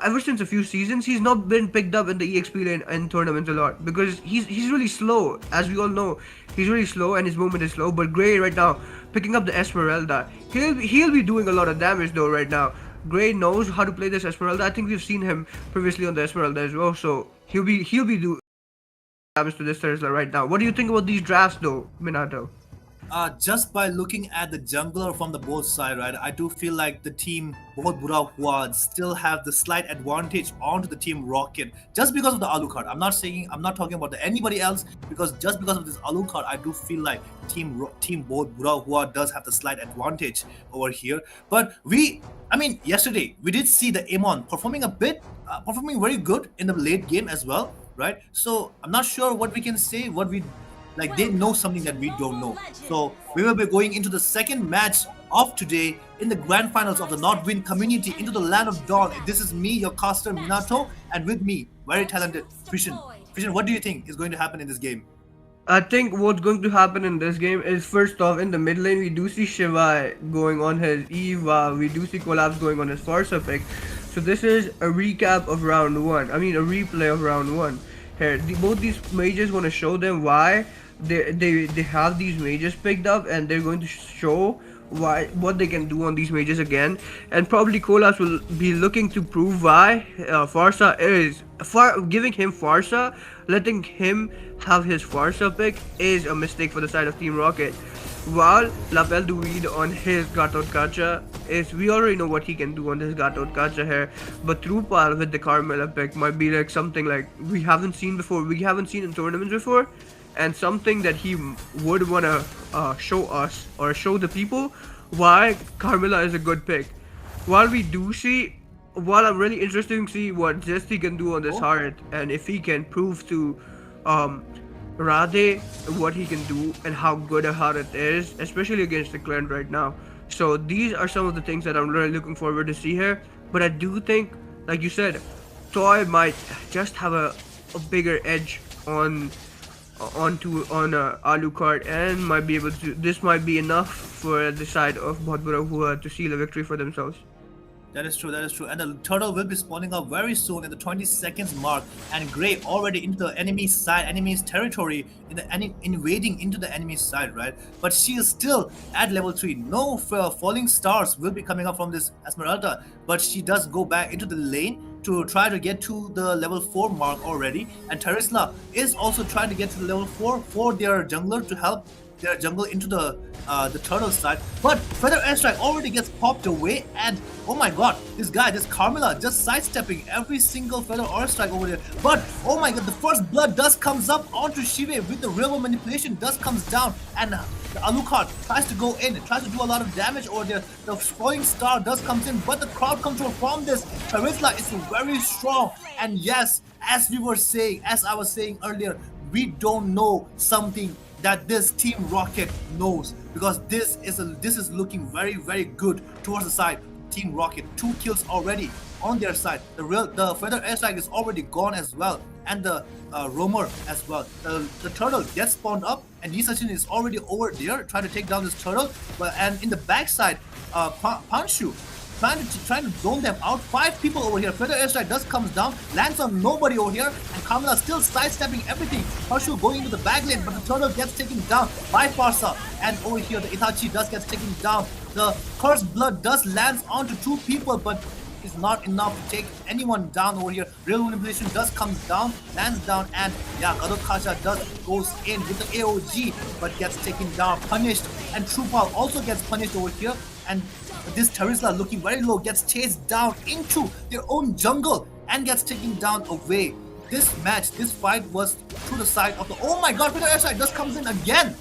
ever since a few seasons, he's not been picked up in the EXP lane in tournaments a lot because he's really slow. As we all know, he's really slow and his movement is slow. But Gray right now picking up the Esmeralda, he'll be doing a lot of damage though right now. Gray knows how to play this Esmeralda. I think we've seen him previously on the Esmeralda as well, so he'll be do damage to this Tesla right now. What do you think about these drafts though, Minato? Just by looking at the jungler from the both side, right, I do feel like the team both Bura Huwa still have the slight advantage onto the team Rocket just because of the Alucard. I'm not talking about anybody else because just because of this Alucard, I do feel like team both Bura Huwa does have the slight advantage over here. But yesterday we did see the Amon performing very good in the late game as well, right? So I'm not sure what we can say, what we like they know something that we don't know. So we will be going into the second match of today in the grand finals of the Nodwin community into the land of dawn. This is me, your caster Minato, and with me, very talented Fishin. Fishin, what do you think is going to happen in this game? I think what's going to happen in this game is first off in the mid lane we do see Shiva going on his Eva, we do see Collapse going on his Farsa pick. So this is a recap of round one. I mean a replay of round one. Here, both these mages want to show them why they have these mages picked up, and they're going to show what they can do on these mages again, and probably Kolas will be looking to prove why Farsa is giving him Farsa, letting him have his Farsa pick is a mistake for the side of Team Rocket. While Lapel Duid on his Gatot Kacha is, we already know what he can do on his Gatot Kacha here, but Trupal with the Carmela pick might be like something like we haven't seen before, we haven't seen in tournaments before, and something that he would want to show us or show the people why Carmela is a good pick. While I'm really interested to see what Zesty can do on this heart, and if he can prove to Rade what he can do and how good a heart it is, especially against the clan right now. So these are some of the things that I'm really looking forward to see here. But I do think, like you said, Toy might just have a bigger edge on Alucard, and might be able to. This might be enough for the side of Bhadbura Huwa to seal a victory for themselves. That is true, that is true. And the turtle will be spawning up very soon in the 20 seconds mark. And Grey already into the enemy's side, enemy's territory, invading into the enemy's side, right? But she is still at level 3. No falling stars will be coming up from this Esmeralda. But she does go back into the lane to try to get to the level 4 mark already. And Terisla is also trying to get to the level 4 for their jungler to help their jungle into the turtle side, but Feather Airstrike already gets popped away, and oh my god, this Carmela just sidestepping every single Feather Airstrike over there. But oh my god, the first blood does comes up onto Shive with the real manipulation does comes down, and the Alucard tries to go in, tries to do a lot of damage over there. The falling star does comes in, but the crowd control from this Charisla is very strong. And yes, as I was saying earlier, we don't know something that this Team Rocket knows, because this is looking very, very good towards the side. Team Rocket, 2 kills already on their side. The Feather Airstrike is already gone as well, and the Roamer as well. The turtle gets spawned up, and Yisachin is already over there trying to take down this turtle. And in the backside, Panshu trying to zone them out. 5 people over here. Feather Airstrike does comes down, lands on nobody over here, and Kamala still sidestepping everything. Parshu going into the back lane, but the turtle gets taken down by Farsa. And over here, the Itachi does get taken down. The Cursed Blood does lands onto 2 people, but is not enough to take anyone down over here. Real Manipulation does comes down, lands down, and yeah, Gatot Kacha does goes in with the AOG, but gets taken down, punished, and Trupal also gets punished over here. And this Terisla looking very low gets chased down into their own jungle and gets taken down away. This fight was to the side of the, oh my god, Feather Airstrike just comes in again,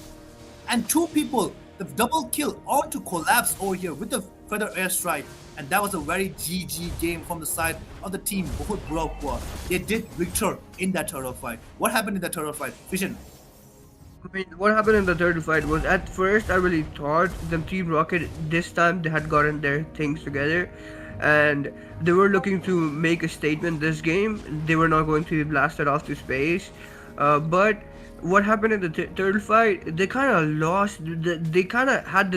and 2 people, the double kill onto Collapse over here with the Feather Airstrike. And that was a very GG game from the side of the team Bohut Bura. They did victor in that turtle fight. What happened in that turtle fight? Vision. I mean, what happened in the third fight was, at first I really thought the Team Rocket this time they had gotten their things together and they were looking to make a statement this game. They were not going to be blasted off to space. But what happened in the third fight, they kind of lost. They kind of had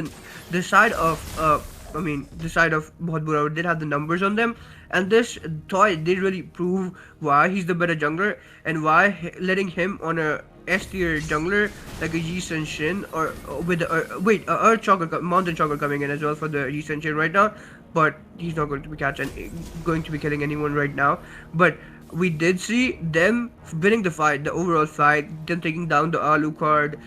the side of I mean, the side of Bohut Bura did have the numbers on them, and this toy did really prove why he's the better jungler and why letting him on a S tier jungler like a Yi Sun Shin or with the Earth Chakra, Mountain Chakra coming in as well for the Yi Sun Shin right now, but he's not going to be going to be killing anyone right now. But we did see them winning the fight, the overall fight, them taking down the Alucard,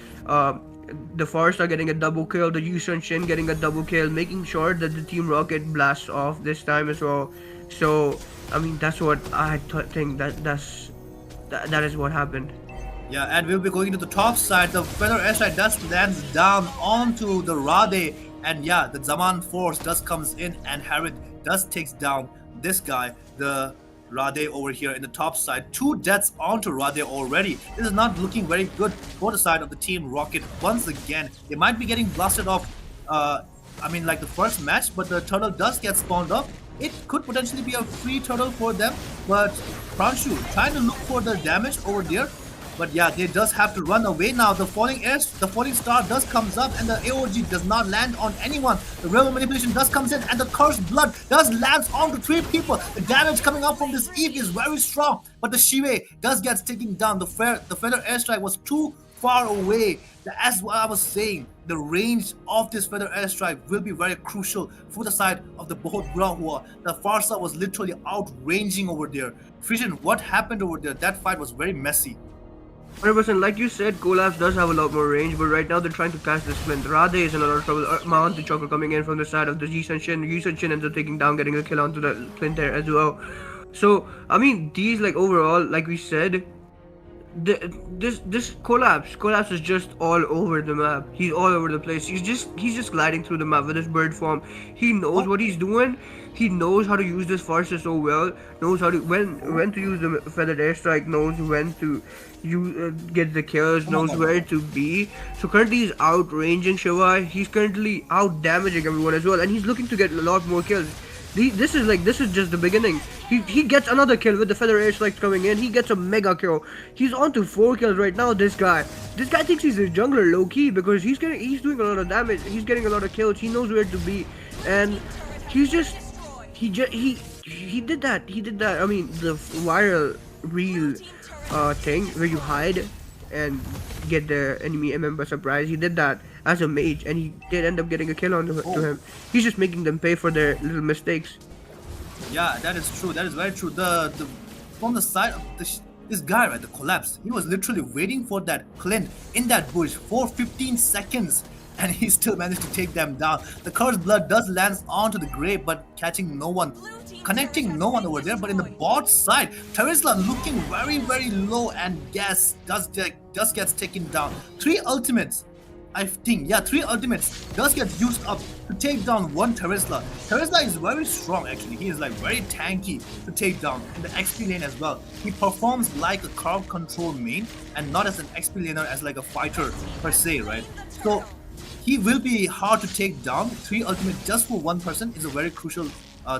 the Forest are getting a double kill, the Yusun Shin getting a double kill, making sure that the Team Rocket blasts off this time as well. So, I mean, that's what I think that is what happened. Yeah, and we'll be going to the top side. The feather airstrike does lands down onto the Rade, and yeah, the Zaman force does comes in, and Harith does takes down this guy, the Rade over here in the top side. 2 deaths onto Rade already. This is not looking very good for the side of the Team Rocket. Once again, they might be getting blasted off. I mean, like the first match, but the turtle does get spawned up. It could potentially be a free turtle for them, but Pranshu trying to look for the damage over there. But yeah, they does have to run away now. The falling star does comes up, and the AOG does not land on anyone. The real manipulation does comes in, and the cursed blood does lands onto 3 people. The damage coming out from this Eve is very strong, but the Shive does get taken down. The feather airstrike was too far away. As what I was saying, the range of this feather airstrike will be very crucial for the side of the Bohut Huwa. The Farsa was literally outranging over there. Fission, what happened over there? That fight was very messy. 100%, like you said, Collapse does have a lot more range, but right now they're trying to catch this Flint. Rade is in a lot of trouble. Mountain Chakra coming in from the side of the Yisun Shin. Yisun Shin ends up taking down, getting a kill onto the Flint there as well. So, I mean, these, like, overall, like we said, this collapse is just all over the map. He's all over the place. He's just gliding through the map with his bird form. He knows what he's doing. He knows how to use this Farsa so well. Knows how to when to use the feathered airstrike. Knows when to get the kills. Knows where to be. So currently he's outranging Shiva. He's currently out damaging everyone as well, and he's looking to get a lot more kills. This is just the beginning. He gets another kill with the feather airstrike coming in. He gets a mega kill. He's on to 4 kills right now. This guy thinks he's a jungler low key because he's doing a lot of damage. He's getting a lot of kills. He knows where to be, and he did that. I mean, the viral reel thing where you hide and get the enemy member surprise. He did that as a mage, and he did end up getting a kill on to him. He's just making them pay for their little mistakes. Yeah, that is true. That is very true. The from the side of this guy, right, the collapse. He was literally waiting for that Clint in that bush for 15 seconds, and he still managed to take them down. The cursed blood does land onto the grave, but catching no one, connecting no one over there. But in the bot side, Terizla looking very, very low, and Gas does gets taken down. 3 ultimates. I think, yeah, 3 ultimates does get used up to take down one Terizla. Terizla is very strong actually. He is like very tanky to take down in the XP lane as well. He performs like a crowd control main and not as an XP laner, as like a fighter per se, right? So he will be hard to take down. 3 ultimate just for one person is a very crucial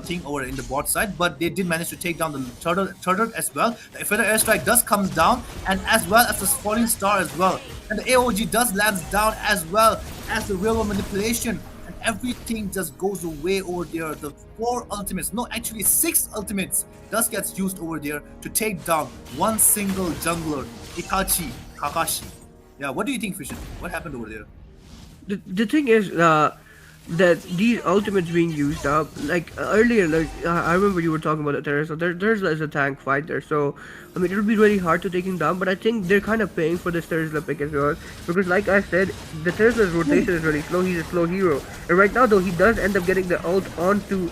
thing over in the bot side, but they did manage to take down the turtle as well. The feather airstrike does comes down, and as well as the falling star as well, and the AOG does lands down as well as the real world manipulation, and everything just goes away over there. The 4 ultimates, no, actually 6 ultimates does gets used over there to take down one single jungler, Itachi Kakashi. Yeah, what do you think, Fishin? What happened over there? The thing is that these ultimates being used up, like earlier, like I remember you were talking about the Terizla. Terizla is a tank fighter, so I mean it'll be really hard to take him down. But I think they're kind of paying for this Terizla pick as well, because like I said, the Terizla's rotation is really slow. He's a slow hero, and right now though he does end up getting the ult onto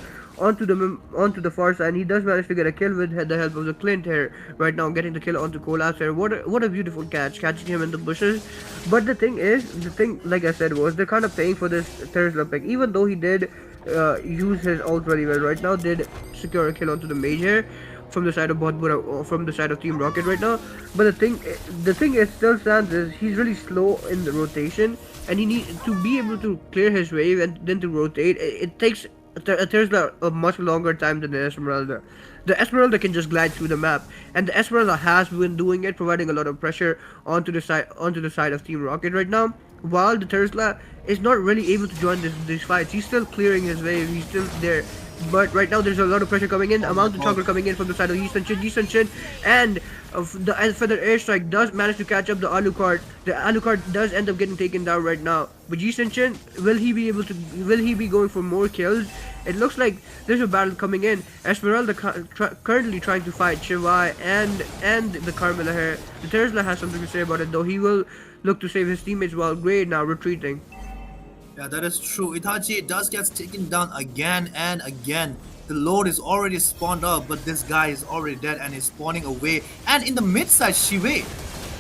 the far side, and he does manage to get a kill with the help of the Clint here right now, getting the kill onto Collapse here. What a beautiful catching him in the bushes. But the thing like I said was they're kind of paying for this Terizla pick, even though he did use his ult very well right now, did secure a kill onto the mage here from the side of Bura, from the side of Team Rocket right now. But the thing is still stands is he's really slow in the rotation, and he needs to be able to clear his wave and then to rotate. It takes Terizla a much longer time than the Esmeralda. The Esmeralda can just glide through the map, and the Esmeralda has been doing it, providing a lot of pressure onto the side of Team Rocket right now. while the Tesla is not really able to join these fights. He's still clearing his wave. He's still there. But right now, there's a lot of pressure coming in. Oh A my mountain god. chocolate coming in from the side of Yi Sun Shin, and the feather airstrike does manage to catch up the Alucard. The Alucard does end up getting taken down right now. But Yi Sun Shin, will he be able to? Will he be going for more kills? It looks like there's a battle coming in. Esmeralda currently trying to fight Shiva and the Carmilla here. The Tesla has something to say about it, though. He will look to save his teammates while Gray now retreating. Yeah, that is true. Itachi does get taken down again and again. The Lord is already spawned up, but this guy is already dead and is spawning away. And in the mid side, Shive.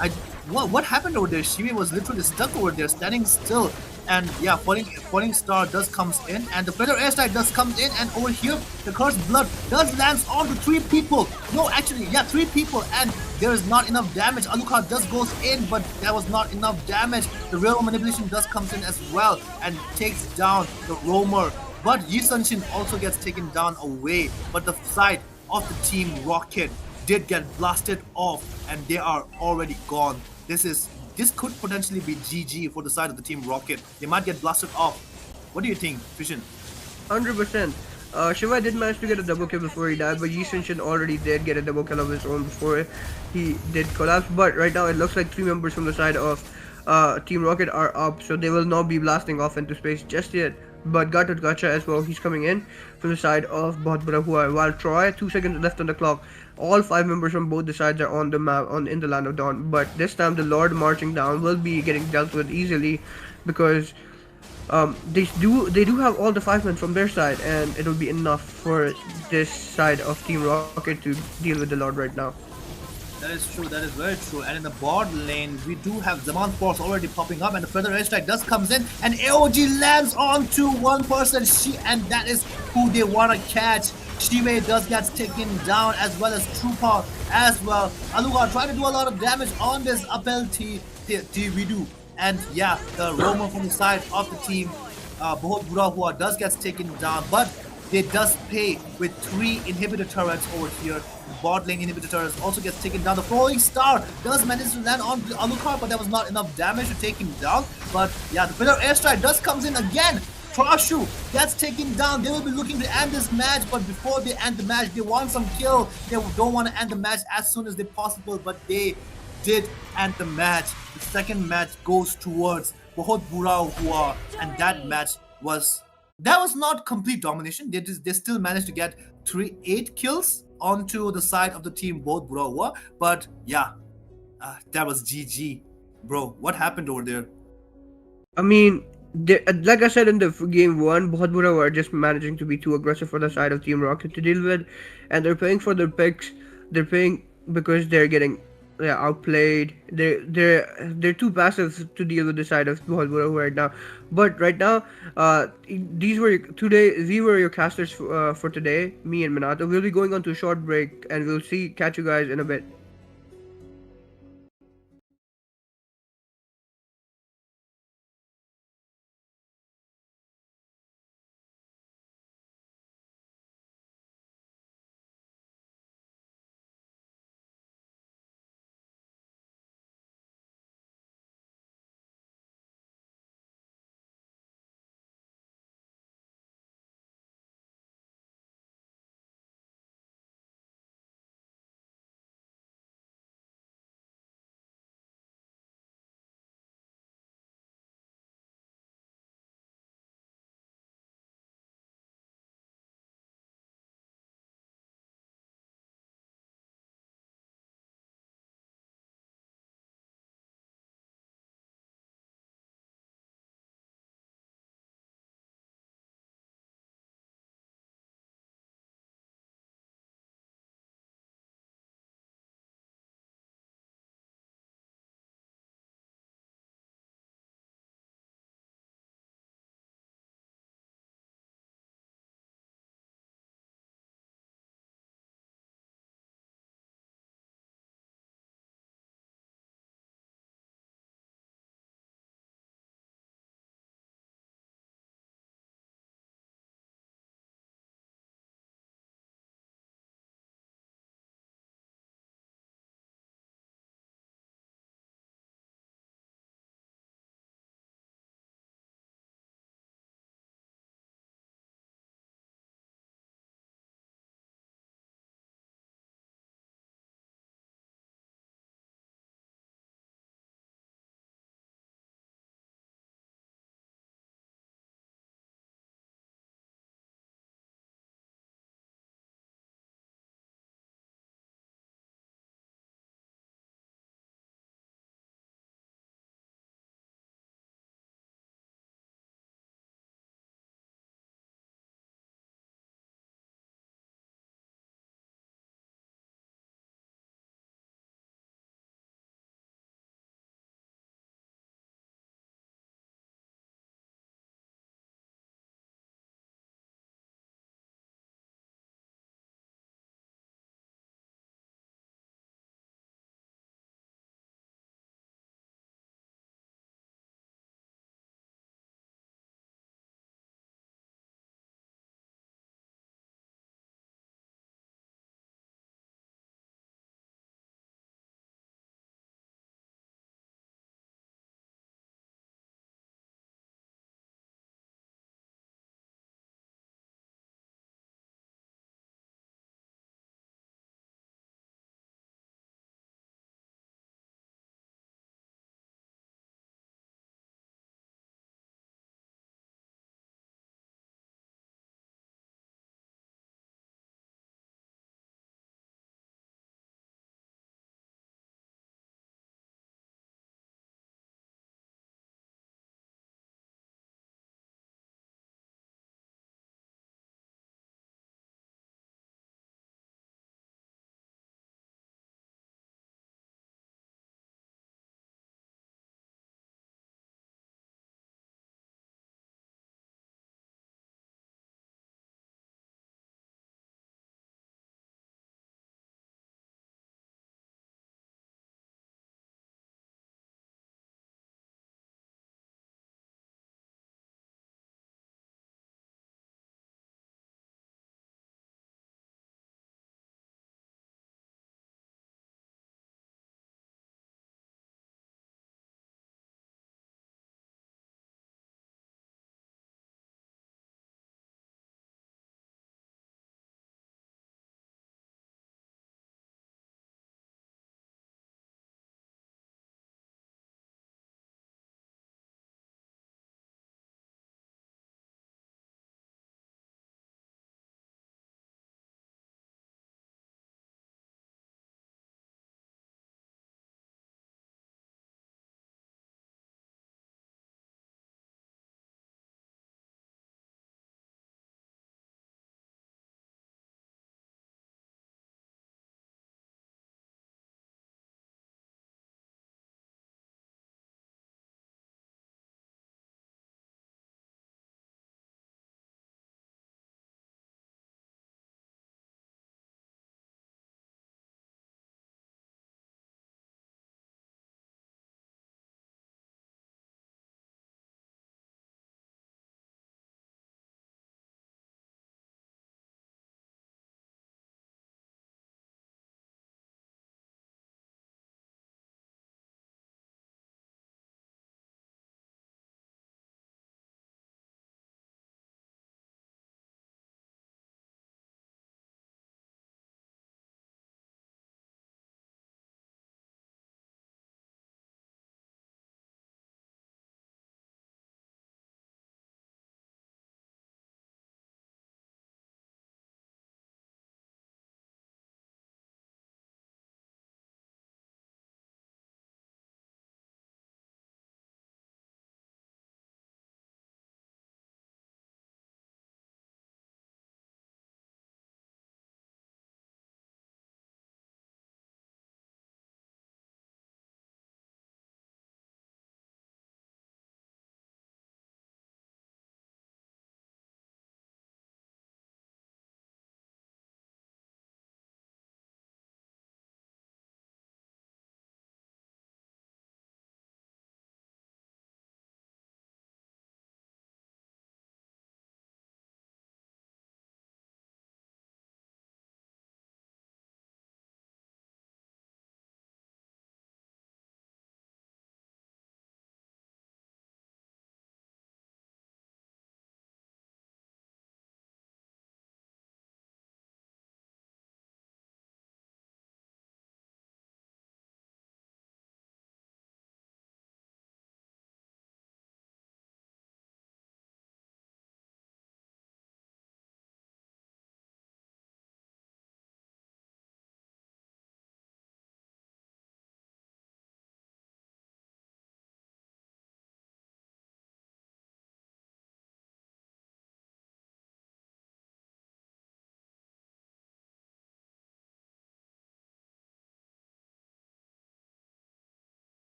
I what happened over there? Shive was literally stuck over there, standing still. And yeah, falling star does comes in, and the feather airstrike does comes in, and over here the cursed blood does lands onto three people. No, actually, yeah, three people, and there is not enough damage. Alucard does goes in, but there was not enough damage. The real manipulation does comes in as well and takes down the roamer. But Yi Sun-shin also gets taken down away. But the side of the team Rocket did get blasted off, and they are already gone. This could potentially be GG for the side of the team Rocket. They might get blasted off. What do you think, Fishin? 100%. Shiva did manage to get a double kill before he died, but Yi Sun already did get a double kill of his own before he did collapse. But right now, it looks like three members from the side of Team Rocket are up, so they will not be blasting off into space just yet. But Gatot Gacha as well, he's coming in from the side of Bohut Bura Huwa. While Troy, 2 seconds left on the clock. All five members from both the sides are on the map in the land of dawn. But this time, the Lord marching down will be getting dealt with easily because they do have all the five men from their side, and it'll be enough for this side of Team Rocket to deal with the Lord right now. That is true. That is very true. And in the bot lane, we do have Zaman Force already popping up, and the further airstrike does comes in, and AOG lands onto one person. And that is who they wanna catch. Shime does get taken down, as well as Trooper as well. Alucard trying to do a lot of damage on this Appel T and yeah, the Roman from the side of the team, Bohut Bura does get taken down, but they does pay with three inhibitor turrets over here. Bot lane inhibitor turrets also gets taken down. The falling star does manage to land on Alucard, but there was not enough damage to take him down. But yeah, the Feather airstrike does comes in again. Trashu gets taken down. They will be looking to end this match, but before they end the match, they want some kill. They don't want to end the match as soon as they possible, but they did end the match. The second match goes towards Bohut Bura Hua, and that was not complete domination. They still managed to get 8 kills onto the side of the team Bohut Bura Hua, but yeah, that was GG, bro. What happened over there? I mean, like I said in the game one, Bahut Bura were just managing to be too aggressive for the side of Team Rocket to deal with, and they're paying for their picks. They're paying because they're getting outplayed. They're too passive to deal with the side of Bahut Bura right now. But right now, these were your casters for today. Me and Minato. We'll be going on to a short break, and we'll catch you guys in a bit.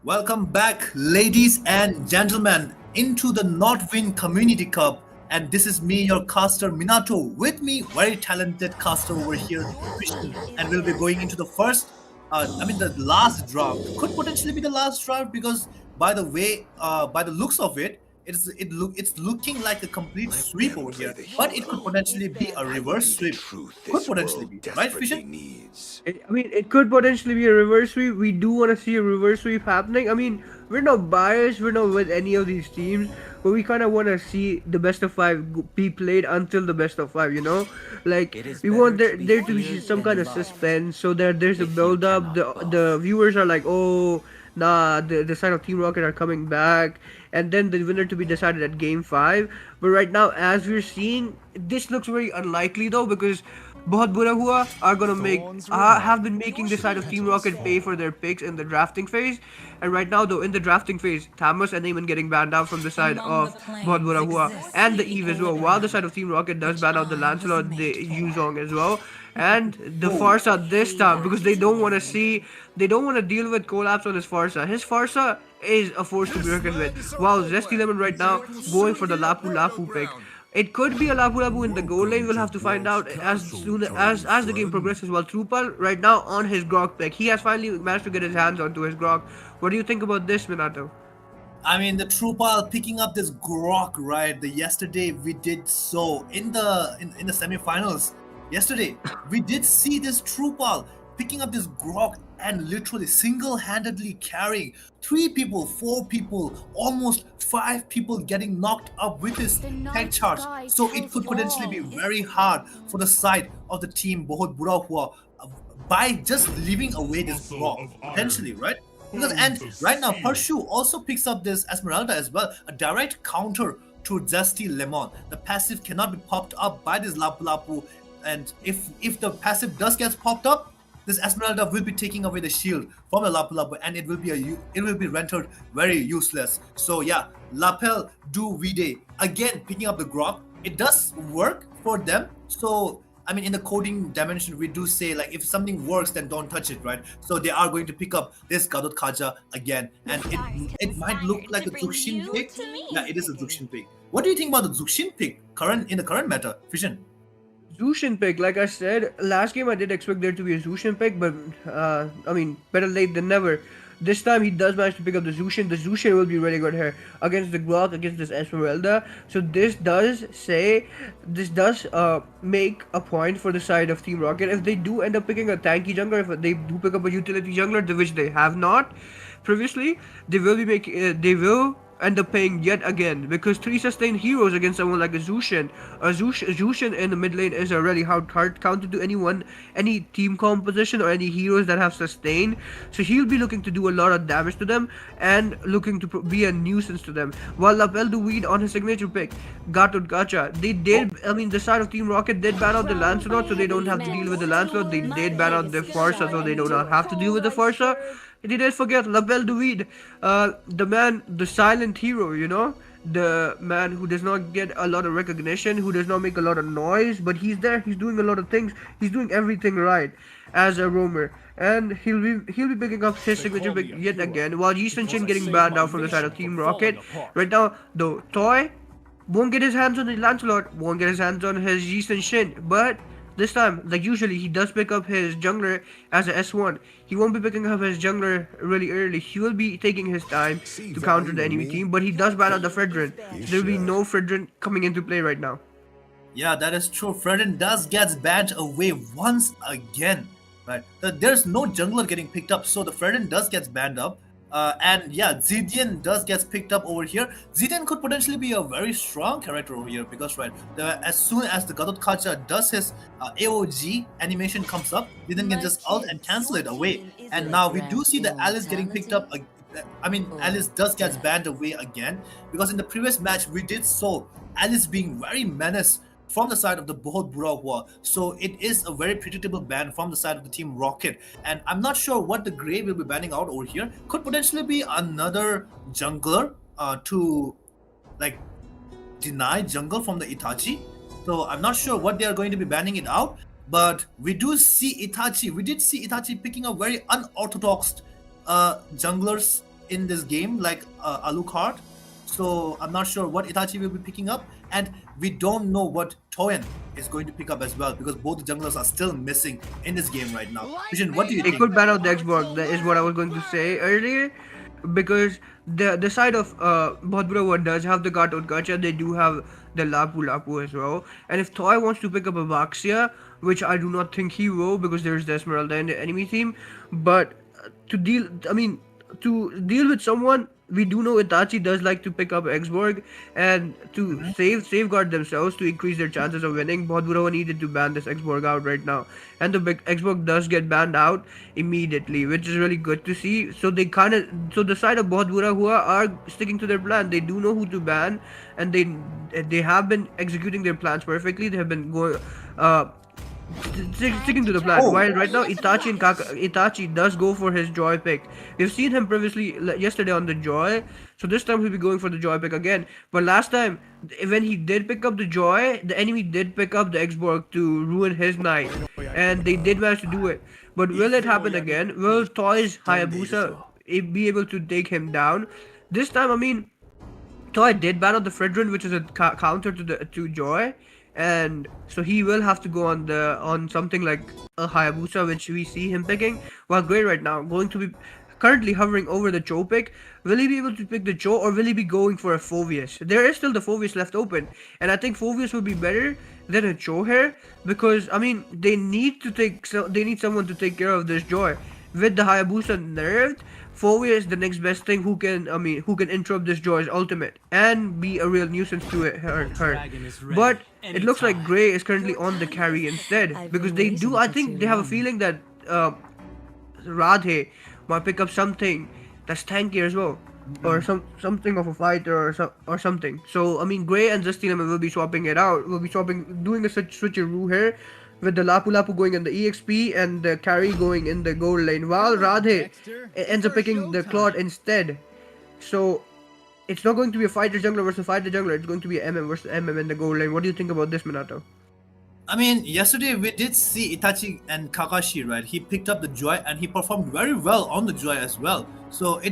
Welcome back, ladies and gentlemen, into the Nodwin Community Cup. And this is me, your caster Minato. With me, very talented caster over here, Christian. And we'll be going into the first, the last draft. Could potentially be the last draft because, by the way, by the looks of it, it's looking like a complete sweep over here. But it could potentially be a reverse sweep. Could potentially be, right, Fission? It could potentially be a reverse sweep. We do want to see a reverse sweep happening. I mean, we're not biased. We're not with any of these teams, but we kind of want to see the best of five be played until the best of five. Like we want there to be some kind of suspense, so that there's a build up. The viewers are like, oh, nah, the side of Team Rocket are coming back, and then the winner to be decided at Game 5. But right now, as we're seeing, this looks very unlikely though, because Bohut Bura Huwa are gonna have been making the side of Team Rocket pay for their picks in the drafting phase, and right now though in the drafting phase, Thamus and Eamon getting banned out from the side of Bohut Bura Huwa and the Eve as well. While the side of Team Rocket does ban out the Lancelot, the Yuzong as well, and the Farsa this time because they don't want to deal with collapse on his Farsa. His Farsa is a force to be reckoned with. While Zesty Lemon right now going for the Lapu Lapu pick. It could be a Lapu Lapu in the goal lane. We'll have to find out as soon as the game progresses. While Trupal right now on his Grok pick, he has finally managed to get his hands onto his Grok. What do you think about this, Minato? I mean, the Trupal picking up this Grok, right? The yesterday we did so in the semifinals. Yesterday we did see this Trupal picking up this Grok and literally single-handedly carrying 3 people, 4 people, almost 5 people getting knocked up with his head charge. So it could potentially be very hard for the side of the team Bohut Burahua by just leaving away this Grok potentially, right? Because and right now Parshu also picks up this Esmeralda as well, a direct counter to Zesty Lemon. The passive cannot be popped up by this Lapu Lapu, and if the passive does get popped up, this Esmeralda will be taking away the shield from the Lapu Lapu, and it will be rendered very useless. So yeah, Lapel do Vide again picking up the Grok. It does work for them. So I mean, in the coding dimension, we do say like if something works, then don't touch it, right? So they are going to pick up this Gadot Kaja again, and it might look like a Zuxin pick. Yeah, it is a Zuxin pick. What do you think about the Zuxin pick in the current meta, Fission? Zushin pick, like I said, last game I did expect there to be a Zushin pick, but better late than never. This time he does manage to pick up the Zushin. The Zushin will be really good here against the Glock, against this Esmeralda. So this does make a point for the side of Team Rocket. If they do end up picking a tanky jungler, if they do pick up a utility jungler, which they have not previously, they will end up paying yet again, because 3 sustained heroes against someone like a Zushin. Zushin in the mid lane is a really hard counter to any team composition or any heroes that have sustained. So he'll be looking to do a lot of damage to them and looking to be a nuisance to them. While Lapel Weed on his signature pick, Gatot Gacha, the side of Team Rocket did ban out the Lancelot, so they don't have to deal with the Lancelot. They did ban out the Farsa, so they do not have to deal with the Farsa. They did forget Label Duvid, the man, the silent hero, the man who does not get a lot of recognition, who does not make a lot of noise, but he's there, he's doing a lot of things, he's doing everything right as a roamer, and he'll be picking up his signature pick yet again, while Yisun Shin getting banned out from the side of Team Rocket. Right now, though, Toy won't get his hands on the Lancelot, won't get his hands on his Yisun Shin, but this time, like usually, he does pick up his jungler as a S1. He won't be picking up his jungler really early. He will be taking his time to counter the enemy team, but he does ban out the Fredrin. So there will be no Fredrin coming into play right now. Yeah, that is true. Fredrin does get banned away once again, right? There's no jungler getting picked up, so the Fredrin does get banned up. And yeah, Zidian does get picked up over here. Zidian could potentially be a very strong character over here because as soon as the Gadot Kacha does his AOG animation comes up, Zidian can just ult and cancel it away. And now we do see the Alice getting picked up. Alice does get banned away again because in the previous match we did saw Alice being very menace from the side of the Bohut Burahua. So it is a very predictable ban from the side of the Team Rocket. And I'm not sure what the Grey will be banning out over here. Could potentially be another jungler to like deny jungle from the Itachi. So I'm not sure what they are going to be banning it out. But we did see Itachi picking up very unorthodox junglers in this game, like Alucard. So I'm not sure what Itachi will be picking up, and we don't know what Toyen is going to pick up as well, because both the junglers are still missing in this game right now. Vision, what do you It think? could ban out the Xbox. That is what I was going to say earlier, because the side of Bhadra does have the Gatot Gacha. They do have the Lapu Lapu as well. And if Toy wants to pick up a Baxia, which I do not think he will, because there's the Esmeralda in the enemy team, but to deal with someone, we do know Itachi does like to pick up Xborg, and to safeguard themselves to increase their chances of winning, Bhadura needed to ban this Xborg out right now, and the big Xborg does get banned out immediately, which is really good to see. So the side of Bhadura who are sticking to their plan. They do know who to ban, and they have been executing their plans perfectly. They have been going. Sticking to the plan. Oh, While right now Itachi does go for his joy pick. We've seen him previously yesterday on the joy, so this time he'll be going for the joy pick again. But last time, when he did pick up the joy, the enemy did pick up the Xborg to ruin his night, and they did manage to do it. But will it happen again? Will Toy's Hayabusa be able to take him down? This time, Toy did ban out the Fredrin, which is a counter to Joy, and so he will have to go on something like a Hayabusa, which we see him picking. While Gray right now going to be currently hovering over the Cho pick. Will he be able to pick the Cho, or will he be going for a Phoveus? There is still the Phoveus left open, and I think Phoveus would be better than a Cho here, because they need someone to take care of this Joy. With the Hayabusa nerfed, Fourier is the next best thing who can interrupt this Joy's ultimate and be a real nuisance to her. But it looks like Gray is currently on the carry instead, because I think they have a feeling that Radhe might pick up something that's tanky as well, or something of a fighter or something. So Gray and Justin will be swapping it out. We'll be doing a switcheroo here, with the Lapu Lapu going in the EXP and the carry going in the gold lane, while Radhe ends up picking the Claude instead. So it's not going to be a fighter jungler versus fighter jungler, it's going to be MM versus MM in the gold lane. What do you think about this, Minato? Yesterday we did see Itachi and Kakashi, right? He picked up the Joy and he performed very well on the Joy as well. So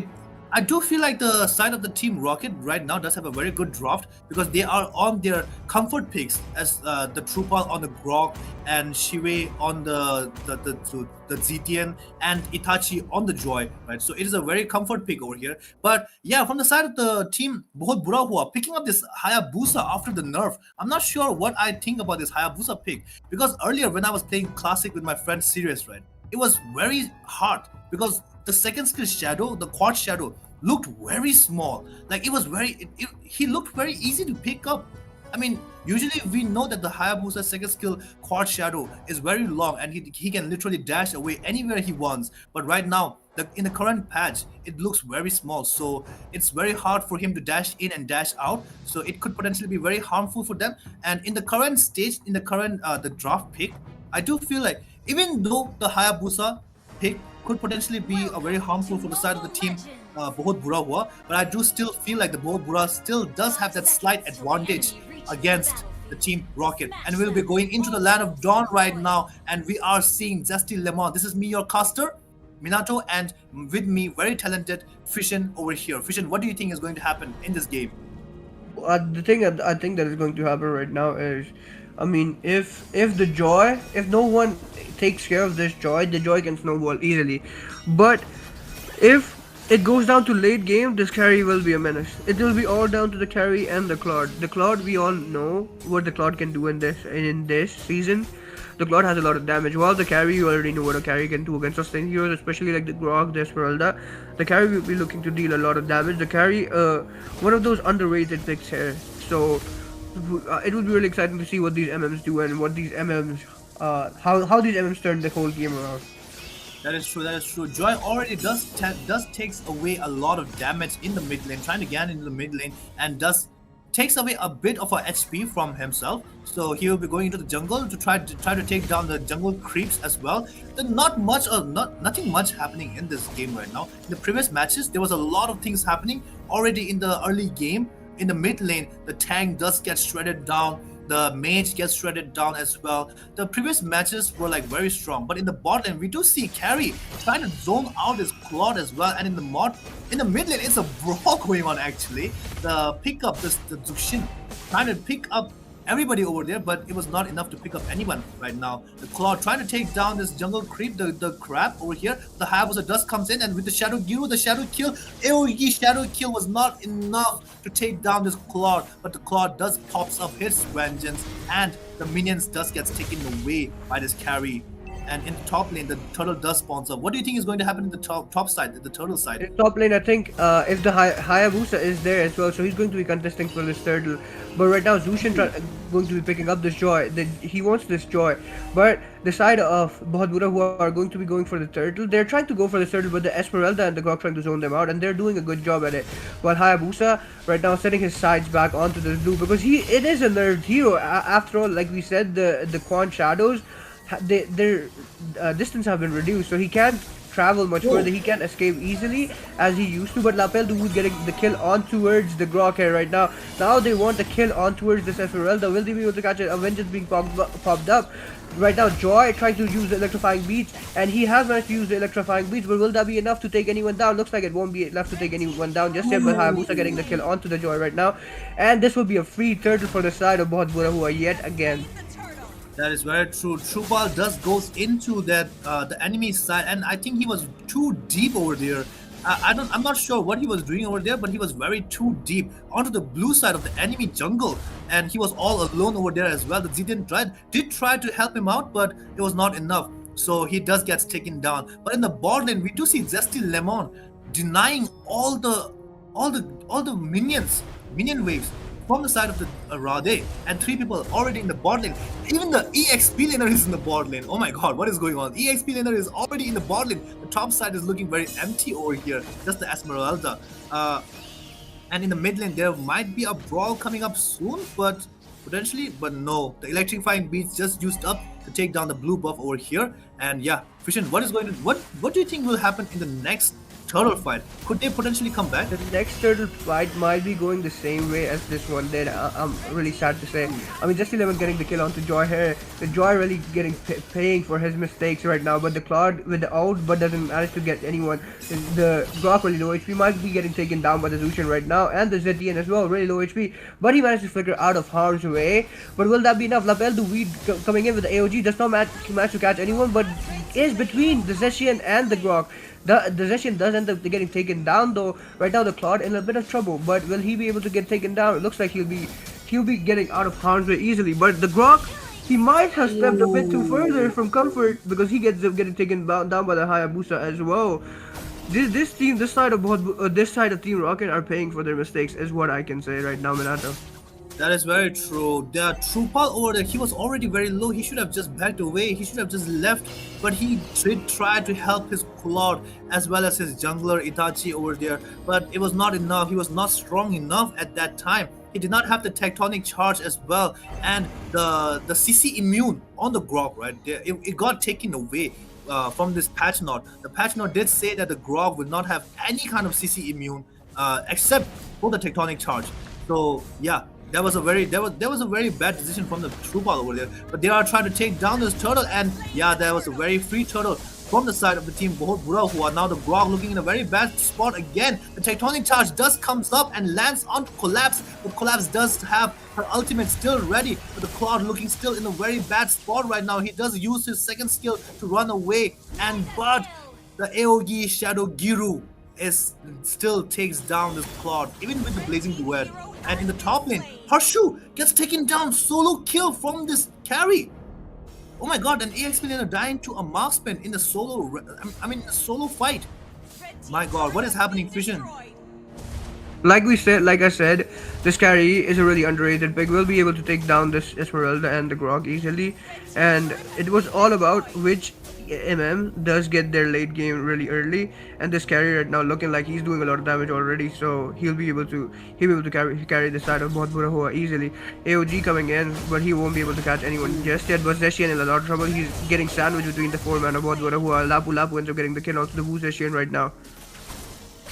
I do feel like the side of the Team Rocket right now does have a very good draft, because they are on their comfort picks, as the Trupal on the Grog and Shive on the Zitian and Itachi on the Joy, right? So it is a very comfort pick over here. But yeah, from the side of the team, Bohut Bura who are picking up this Hayabusa after the nerf. I'm not sure what I think about this Hayabusa pick, because earlier when I was playing Classic with my friend Sirius, right, it was very hard, because the second skill Shadow, the Quad Shadow, looked very small. Like it was he looked very easy to pick up. Usually we know that the Hayabusa second skill Quad Shadow is very long, and he can literally dash away anywhere he wants. But right now, in the current patch, it looks very small, so it's very hard for him to dash in and dash out. So it could potentially be very harmful for them. And in the current stage, in the current the draft pick, I do feel like even though the Hayabusa pick could potentially be a very harmful for the side of the team Bohut Bura, but I do still feel like the Bohut Bura still does have that slight advantage against the Team Rocket. And we'll be going into the land of Dawn right now, and we are seeing Zesty Lemon. This is me, your caster, Minato, and with me, very talented Fishin over here. Fishin, what do you think is going to happen in this game? The thing I think that is going to happen right now is, if no one takes care of this Joy, the Joy can snowball easily. But if it goes down to late game, this carry will be a menace. It will be all down to the carry and the Claude. The Claude, we all know what the Claude can do in this season. The Claude has a lot of damage, while the carry, you already know what a carry can do against sustained heroes, especially like the Grog, the Esmeralda. The carry will be looking to deal a lot of damage. The carry, one of those underrated picks here. So it will be really exciting to see what these MMs do, and what these MMs, how these MMs turn the whole game around. That is true. Joy already does takes away a lot of damage in the mid lane, trying to get into the mid lane, and takes away a bit of a HP from himself. So he will be going into the jungle to try to take down the jungle creeps as well. There's nothing much happening in this game right now. In the previous matches, there was a lot of things happening already in the early game. In the mid lane, the tank does get shredded down. The mage gets shredded down as well. The previous matches were like very strong, but in the bot lane we do see carry trying to zone out his Claude as well, and in the mid lane it's a brawl going on actually. The pickup, the Zushin trying to pick up everybody over there, but it was not enough to pick up anyone right now. The Claw trying to take down this jungle creep, the crab over here. The Hayabusa dust comes in, and with the Shadow Guru, the Shadow Kill, AoE Shadow Kill was not enough to take down this Claw, but the Claw does pops up his vengeance, and the minions dust gets taken away by this carry. And in the top lane, the turtle does spawns up. What do you think is going to happen in the top side, the turtle side? In top lane, I think if the Hayabusa is there as well, so he's going to be contesting for this turtle. But right now, Zushin going to be picking up this joy. He wants this joy. But the side of Bohut Bura, who are going to be going for the turtle, they're trying to go for the turtle, but the Esmeralda and the Grok trying to zone them out, and they're doing a good job at it. While Hayabusa right now setting his sides back onto the blue, because it is a nerfed hero. After all, like we said, the Quan Shadows, their distance have been reduced, so he can't travel much further. He can't escape easily as he used to. But Lapel Duwood getting the kill on towards the Grok here right now. Now they want the kill on towards this Esmeralda. Will they be able to catch it? Avengers being popped up. Right now, Joy trying to use the electrifying beats, and he has managed to use the electrifying beats, but will that be enough to take anyone down? Looks like it won't be enough to take anyone down just yet, but Hayabusa getting the kill onto the Joy right now. And this will be a free turtle for the side of Bohut Bura, who are yet again. That is very true. Trubal does goes into that the enemy side, and I think he was too deep over there. I'm not sure what he was doing over there, but he was very too deep onto the blue side of the enemy jungle, and he was all alone over there as well. The Zidane did try to help him out, but it was not enough. So he does get taken down. But in the bot lane, we do see Zesty Lemon denying all the minion waves from the side of the Rade, and 3 people already in the bot lane. Even the EXP laner is in the bot lane. Oh my god, what is going on? EXP laner is already in the bot lane. The top side is looking very empty over here. Just the Esmeralda. And in the mid lane, there might be a brawl coming up soon, but potentially, but no. The electrifying beats just used up to take down the blue buff over here. And yeah, Fishin, what do you think will happen in the next turtle fight? Could they potentially come back? The next turtle fight might be going the same way as this one did. I'm really sad to say. I mean, Justy Lemon getting the kill onto Joy here. The Joy really getting paying for his mistakes right now. But the Claude with the ult, but doesn't manage to get anyone. The Grok really low HP, might be getting taken down by the Zushin right now, and the Zetian as well, really low HP. But he managed to flicker out of harm's way. But will that be enough? Lapel Duweed coming in with the AOG does not manage to catch anyone, but is between the Zetian and the Grok. The Zeshian does end up getting taken down though. Right now the Claude in a bit of trouble, but will he be able to get taken down? It looks like he'll be getting out of harm's way easily. But the Grok, he might have stepped a bit too further from comfort, because he gets getting taken down by the Hayabusa as well. This side of Team Rocket are paying for their mistakes, is what I can say right now, Minato. That is very true. The Trupal over there, he was already very low. He should have just backed away. He should have just left. But he did try to help his Claude as well as his jungler Itachi over there. But it was not enough. He was not strong enough at that time. He did not have the tectonic charge as well. And the CC immune on the Grog right there, it got taken away from this patch note. The patch note did say that the Grog would not have any kind of CC immune except for the tectonic charge. So yeah. That was a very bad decision from the Trupal over there. But they are trying to take down this turtle, and yeah, there was a very free turtle from the side of the team Bohut Bura, who are now the Grog looking in a very bad spot again. The tectonic charge does comes up and lands on Collapse, but Collapse does have her ultimate still ready, but the Claude looking still in a very bad spot right now. He does use his second skill to run away, but the AOE Shadow Giru still takes down this Claude, even with the Blazing Duet. And in the top lane, Harshu gets taken down, solo kill from this carry. Oh my god, an EXP laner dying to a marksman in a solo fight. My god, what is happening, Fission? Like I said, this carry is a really underrated pick. We'll be able to take down this Esmeralda and the Grog easily. And it was all about which does get their late game really early, and this carry right now looking like he's doing a lot of damage already, so he'll be able to carry the side of Bohut Bura Huwa easily. AOG coming in, but he won't be able to catch anyone just yet. But Zeshian in a lot of trouble. He's getting sandwiched between the 4 man of Bohut Bura Huwa. Lapu ends up getting the kill onto the Wu Zeshian right now.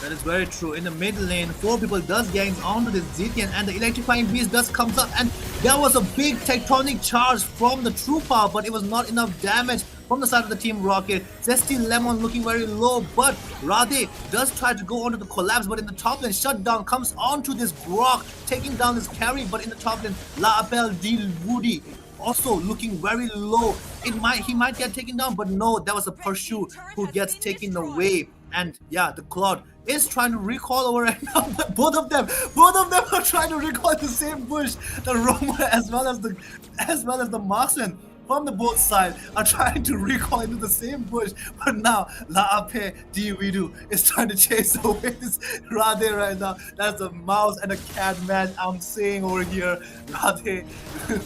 That is very true. In the mid lane, four people does gangs onto this Zitian, and the electrifying beast does comes up, and there was a big tectonic charge from the trooper, but it was not enough damage from the side of the Team Rocket. Zesty Lemon looking very low, but Rade does try to go onto the collapse, but in the top lane, Shutdown comes onto this Grok, taking down this carry, but in the top lane, La Appel Deal Woody also looking very low. He might get taken down, but no, that was a Pursuit who gets taken away. And yeah, the Cloud is trying to recall over right now, but both of them are trying to recall the same bush. The Roma as well as the Marksman from the both sides are trying to recall into the same bush, but now La Ape Diwidu is trying to chase away this Rade right now. That's a mouse and a cat match I'm seeing over here. Rade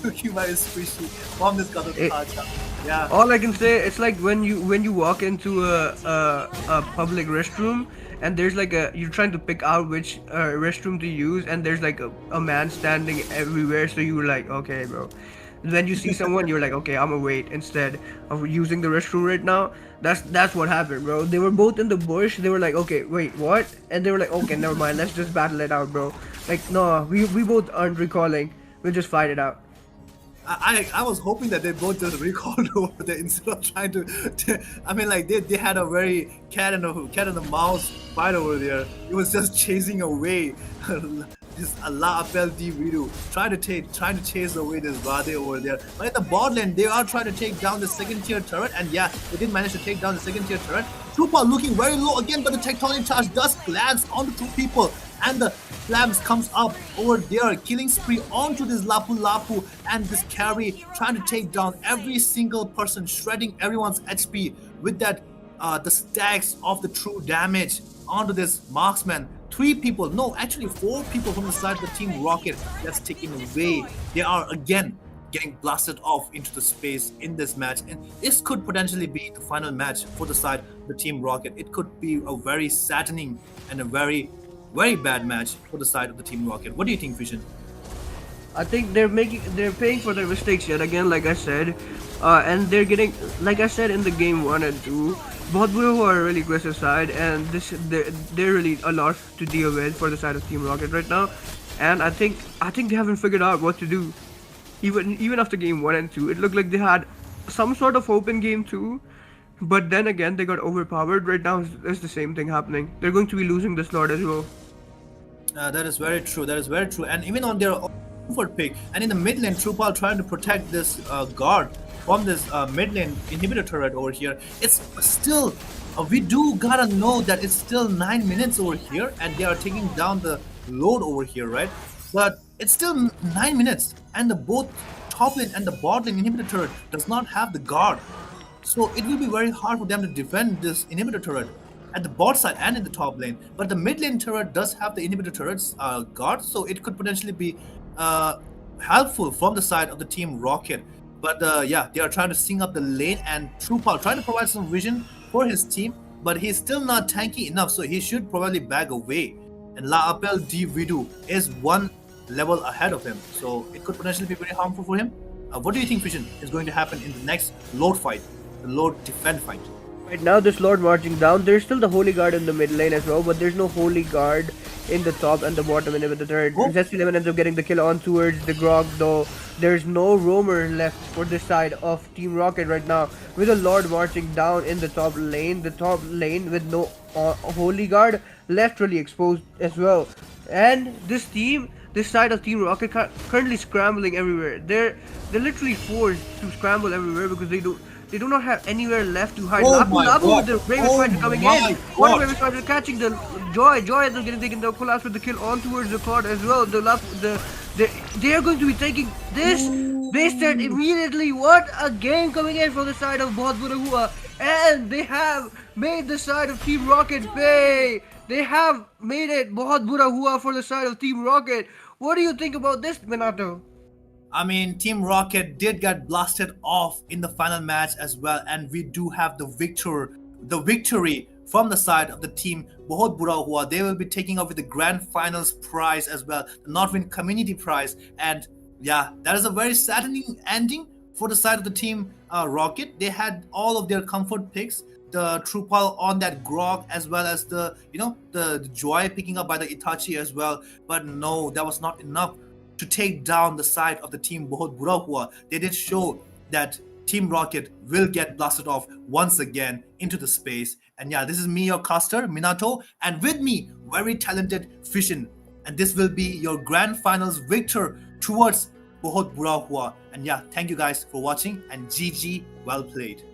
looking very squishy from this Kadokacha. Yeah. All I can say, it's like when you walk into a public restroom and there's like you're trying to pick out which restroom to use, and there's like a man standing everywhere, so you were like, okay, bro. Then you see someone, you're like, okay, I'm gonna wait instead of using the restroom right now. That's what happened, bro. They were both in the bush. They were like, okay, wait, what? And they were like, okay, never mind. Let's just battle it out, bro. Like, no, we both aren't recalling. We'll just fight it out. I was hoping that they both just recalled over there instead of trying to I mean, like they had a very cat and a mouse fight over there. It was just chasing away this Allah Appel D Vidu trying to chase away this Rade over there. But at the bot lane, they are trying to take down the second tier turret, and yeah, they did manage to take down the second tier turret. Trooper looking very low again, but the tectonic charge does glance onto two people, and the Flames comes up over there, killing spree onto this Lapu Lapu, and this carry trying to take down every single person, shredding everyone's HP with that the stacks of the true damage onto this marksman. Three people, no, actually four people from the side of the Team Rocket that's taken away. They are again getting blasted off into the space in this match, and this could potentially be the final match for the side of the Team Rocket. It could be a very saddening and a very bad match for the side of the Team Rocket. What do you think, Vision? I think they're paying for their mistakes yet again, like I said, and they're getting, like I said in the game 1 and 2, both Bura are a really aggressive side, and they're really a lot to deal with for the side of Team Rocket right now, and I think they haven't figured out what to do. Even after game 1 and 2, it looked like they had some sort of hope in game 2, but then again they got overpowered. Right now it's the same thing happening. They're going to be losing this Lord as well. That is very true. That is very true. And even on their comfort pick, and in the mid lane, Trupal trying to protect this guard from this mid lane inhibitor turret over here. It's still, we do gotta know that it's still 9 minutes over here, and they are taking down the load over here, right? But it's still 9 minutes, and the both top lane and the bot lane inhibitor turret does not have the guard. So it will be very hard for them to defend this inhibitor turret at the bot side and in the top lane. But the mid lane turret does have the inhibitor turret's guard, so it could potentially be helpful from the side of the Team Rocket. But yeah, they are trying to sync up the lane, and Trupal trying to provide some vision for his team, but he's still not tanky enough, so he should probably back away. And La Appel D Vidu is one level ahead of him, so it could potentially be very harmful for him. What do you think, Vision, is going to happen in the next load fight, the load defend fight? Right now, this Lord marching down. There's still the Holy Guard in the mid lane as well, but there's no Holy Guard in the top and the bottom and with the third. Zesty Lemon ends up getting the kill on towards the Grog, though. There's no roamer left for this side of Team Rocket right now, with the Lord marching down in the top lane. The top lane with no Holy Guard left really exposed as well. And this side of Team Rocket currently scrambling everywhere. They're literally forced to scramble everywhere because they do not have anywhere left to hide. Lapu with the Raven Spider coming in. One Raven Spider catching the Joy. Joy ends up getting taken the collapse with the kill on towards the Cloud as well. They are going to be taking this. They start immediately. What a game coming in from the side of Bohut Huwa, and they have made the side of Team Rocket pay. They have made it Bohut Huwa for the side of Team Rocket. What do you think about this, Minato? I mean, Team Rocket did get blasted off in the final match as well, and we do have the victory from the side of the team Bohut Hua. They will be taking over the Grand Finals prize as well, the Nodwin Community prize, and yeah, that is a very saddening ending for the side of the team Rocket. They had all of their comfort picks. the Trupal on that grog, as well as the joy picking up by the Itachi as well. But no, that was not enough to take down the side of the team Bohut Bura Huwa. They did show that Team Rocket will get blasted off once again into the space. And yeah, this is me, your caster, Minato, and with me, very talented Fishin. And this will be your grand finals victor towards Bohut Bura Hua. And yeah, thank you guys for watching, and GG, well played.